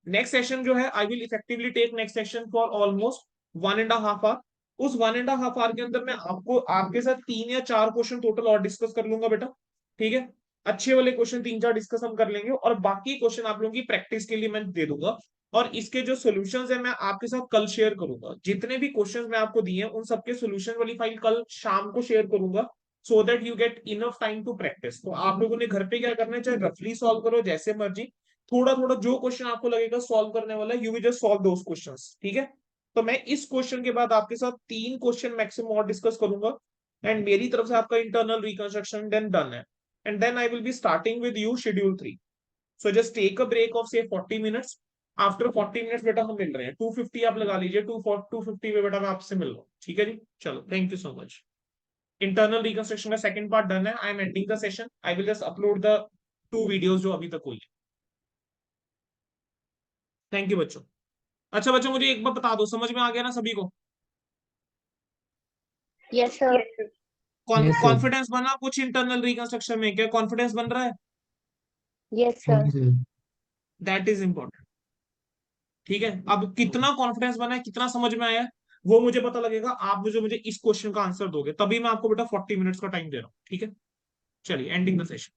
नेक्स्ट सेशन जो है I will effectively take next session for almost 1.5 hour. उस 1.5 आवर के अंदर मैं आपको आपके साथ 3 या 4 क्वेश्चन टोटल और डिस्कस कर लूंगा बेटा. ठीक है, अच्छे वाले क्वेश्चन 3-4 डिस्कस हम कर लेंगे और बाकी क्वेश्चन आप लोगों की प्रैक्टिस के लिए मैं दे दूंगा. और इसके जो सॉल्यूशंस है मैं आपके साथ कल शेयर करूंगा. जितने भी क्वेश्चंस मैं आपको दिए हैं उन सबके सॉल्यूशन वाली फाइल कल शाम को शेयर करूंगा, so that you get enough time to practice. तो आप लोगों ने घर पे क्या करना है, चाहे रफली सॉल्व करो जैसे मर्जी, थोड़ा थोड़ा जो क्वेश्चन आपको लगेगा सॉल्व करने वाला है, you will just solve those questions. ठीक है, तो मैं इस क्वेश्चन के बाद आपके साथ 3 क्वेश्चन मैक्सिमम और डिस्कस करूंगा. एंड मेरी तरफ से आपका इंटरनल रिकंस्ट्रक्शन देन डन है. And then I will be starting with you schedule 3. So just take a break of से 40 मिनट्स. आफ्टर 40 मिनट्स बेटा हम मिल रहे हैं. 250 आप लगा लीजिए, 250 पे बेटा मैं आपसे मिल रहा हूँ. ठीक है जी, चलो thank you so much. Internal reconstruction का सेकंड पार्ट डन है. I am ending the session. I will just upload the 2 videos जो अभी तक हुई है. थैंक यू बच्चों. अच्छा बच्चों, मुझे एक बार बता दो, समझ में आ गया ना सभी को? Yes, sir. Yes, sir. Yes, sir. Confidence बना कुछ इंटरनल रिकंस्ट्रक्शन में? क्या कॉन्फिडेंस बन रहा है? Yes, sir. Yes, sir. That is important. ठीक है, अब कितना कॉन्फिडेंस बना है, कितना समझ में आया है, वो मुझे पता लगेगा. आप मुझे मुझे इस क्वेश्चन का आंसर दोगे, तभी मैं आपको बेटा 40 मिनट्स का टाइम दे रहा हूँ. ठीक है, चलिए एंडिंग द सेशन.